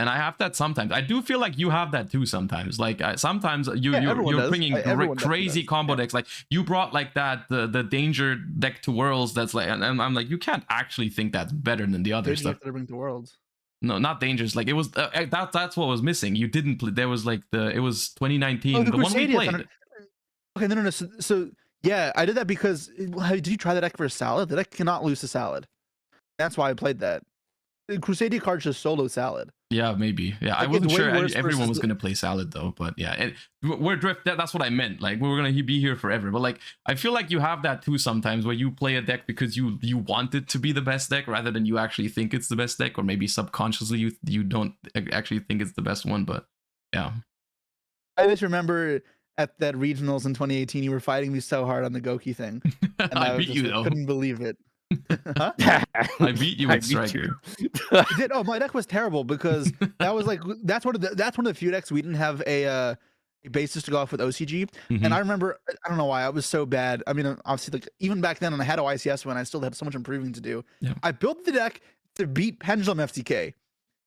And I have that sometimes. I do feel like you have that too sometimes. Like sometimes everyone you're does. bringing Everyone definitely crazy does. combo Yeah. decks. Like you brought like that the danger deck to Worlds. That's like, and I'm like, you can't actually think that's better than the other Did you stuff. have to bring to Worlds? No, not Dangers. Like it was that's what was missing. You didn't play. There was like it was 2019, Oh, the one we Crusadia played. Thunder- Okay, no. So yeah, I did that because did you try that deck for a Salad? The deck cannot lose to Salad. That's why I played that. The Crusadia card's just solo Salad. Yeah, maybe. Yeah, I Like, wasn't it's way sure worse everyone versus was the- gonna play Salad though. But yeah, and we're drift. That's what I meant. Like we were gonna be here forever. But like I feel like you have that too sometimes, where you play a deck because you want it to be the best deck rather than you actually think it's the best deck, or maybe subconsciously you don't actually think it's the best one. But yeah, I just remember at that regionals in 2018, you were fighting me so hard on the Goki thing, and I was beat you just, though. couldn't believe it. Huh? I beat you with Striker. You did? Oh, my deck was terrible because that was like that's one of the few decks we didn't have a basis to go off with OCG. Mhm. And I remember, I don't know why I was so bad. I mean, obviously, like even back then, and I had OICS when I still had so much improving to do. Yeah. I built the deck to beat Pendulum FTK.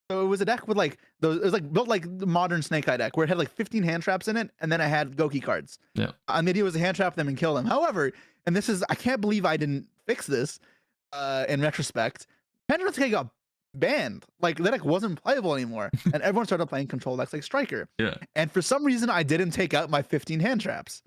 So it was a deck with like those. It was like built like the modern Snake Eye deck, where it had like 15 hand traps in it, and then I had Goki cards. Yeah. And the idea was to hand trap them and kill them. However, and this is I can't believe I didn't fix this. In retrospect, Pendulum FTK got banned. Like the deck wasn't playable anymore, and everyone started playing control decks like Striker. Yeah. And for some reason, I didn't take out my 15 hand traps.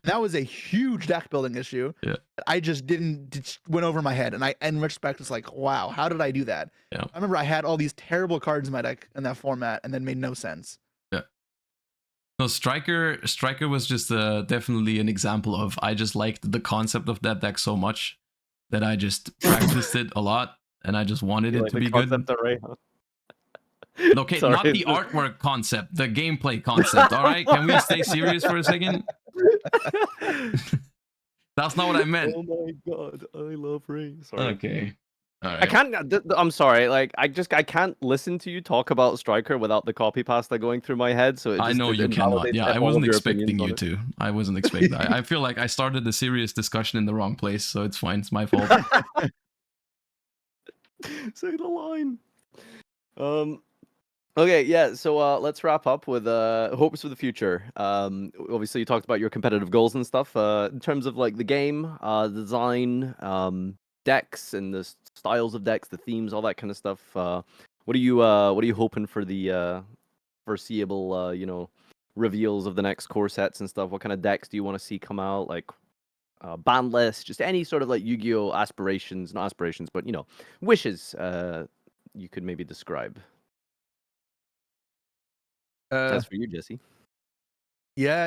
That was a huge deck building issue. Yeah. I just didn't went over my head, and in retrospect, it's like, wow, how did I do that? Yeah. I remember I had all these terrible cards in my deck in that format, and then made no sense. Yeah. No, Striker was just definitely an example of I just liked the concept of that deck so much that I just practiced it a lot, and I just wanted You it like to the be good. concept alreght, huh? Okay, Sorry. not the artwork concept, the gameplay concept. All right, can we stay serious for a second? That's not what I meant. Oh my god, I love Ray. Sorry. Okay. All I right. can't. I'm sorry. Like I can't listen to you talk about Striker without the copy pasta going through my head. So I know you cannot. Yeah, I wasn't expecting you to. I wasn't expecting that. I feel like I started the serious discussion in the wrong place, so it's fine. It's my fault. Say the line. Okay, yeah. So let's wrap up with hopes for the future. Obviously you talked about your competitive goals and stuff. In terms of like the game, design, decks and the styles of decks, the themes, all that kind of stuff. What are you hoping for the foreseeable reveals of the next core sets and stuff? What kind of decks do you want to see come out? Like ban list, just any sort of like Yu-Gi-Oh aspirations, not aspirations, but wishes you could maybe describe. That's for you, Jesse. Yeah.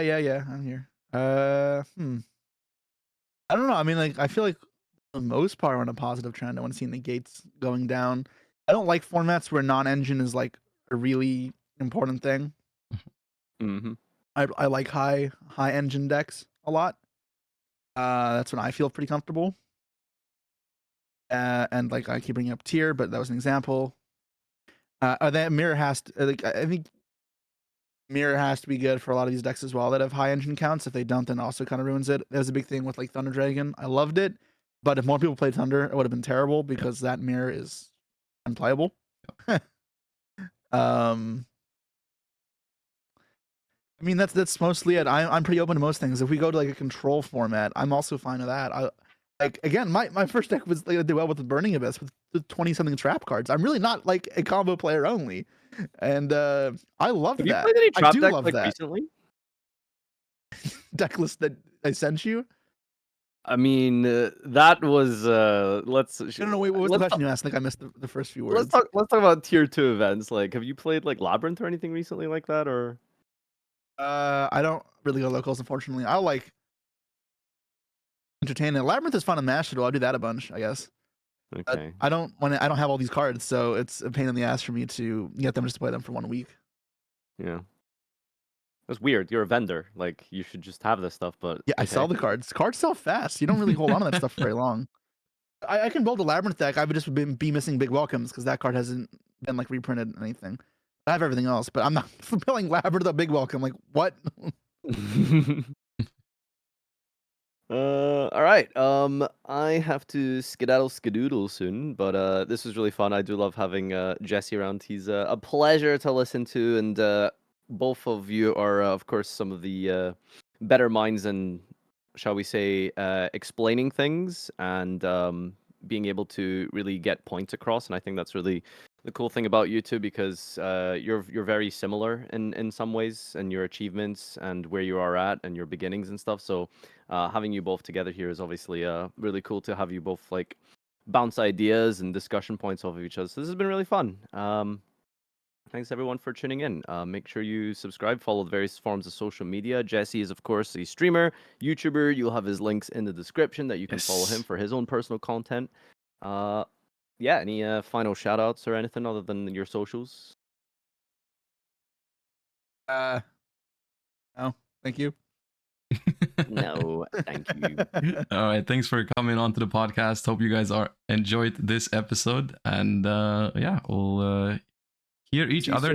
I'm here. I don't know. I mean, like, I feel like for the most part, we're on a positive trend. I want to see negates going down. I don't like formats where non-engine is like a really important thing. Mm-hmm. I like high engine decks a lot. That's when I feel pretty comfortable. And like I keep bringing up tier, but that was an example. That mirror has to, like, I think mirror has to be good for a lot of these decks as well that have high engine counts. If they don't, then also kind of ruins it. There's a big thing with like Thunder Dragon. I loved it, but if more people played Thunder, it would have been terrible because that mirror is unplayable. I mean that's mostly it. I'm pretty open to most things. If we go to like a control format, I'm also fine with that. I like again, my first deck was like, did well with the Burning Abyss with the 20-something trap cards. I'm really not like a combo player only, and I love that. Have you played any I trap do decks love like that recently? deck list that I sent you. I mean, that was let's. No, wait. What was the question you asked? I think I missed the first few words. Let's talk about tier 2 events. Like, have you played like Labyrinth or anything recently like that, or? I don't really go locals, unfortunately. I'll like entertain it. Labyrinth is fun in Mashable. I'll do that a bunch, I guess. Okay. I don't have all these cards, so it's a pain in the ass for me to get them just to play them for 1 week. Yeah. That's weird. You're a vendor. Like, you should just have this stuff, but Yeah, I sell the cards. Cards sell fast. You don't really hold on to that stuff for very long. I can build a Labyrinth deck. I would just be missing Big Welcomes because that card hasn't been like reprinted or anything. I have everything else, but I'm not fulfilling Labyrinth a Big Welcome. Like, what? All right. I have to skedaddle soon, but this was really fun. I do love having Jesse around. He's a pleasure to listen to, and both of you are, of course, some of the better minds in, shall we say, explaining things and being able to really get points across. And I think that's really the cool thing about you two, because you're very similar in some ways, and your achievements and where you are at and your beginnings and stuff. So having you both together here is obviously really cool to have you both like bounce ideas and discussion points off of each other. So this has been really fun. Thanks everyone for tuning in. Make sure you subscribe, follow the various forms of social media. Jesse is of course a streamer, YouTuber. You'll have his links in the description that you can follow him for his own personal content. Yeah, any final shout outs or anything other than your socials? No, thank you. No, thank you. All right, thanks for coming on to the podcast. Hope you guys enjoyed this episode, and yeah, we'll hear each other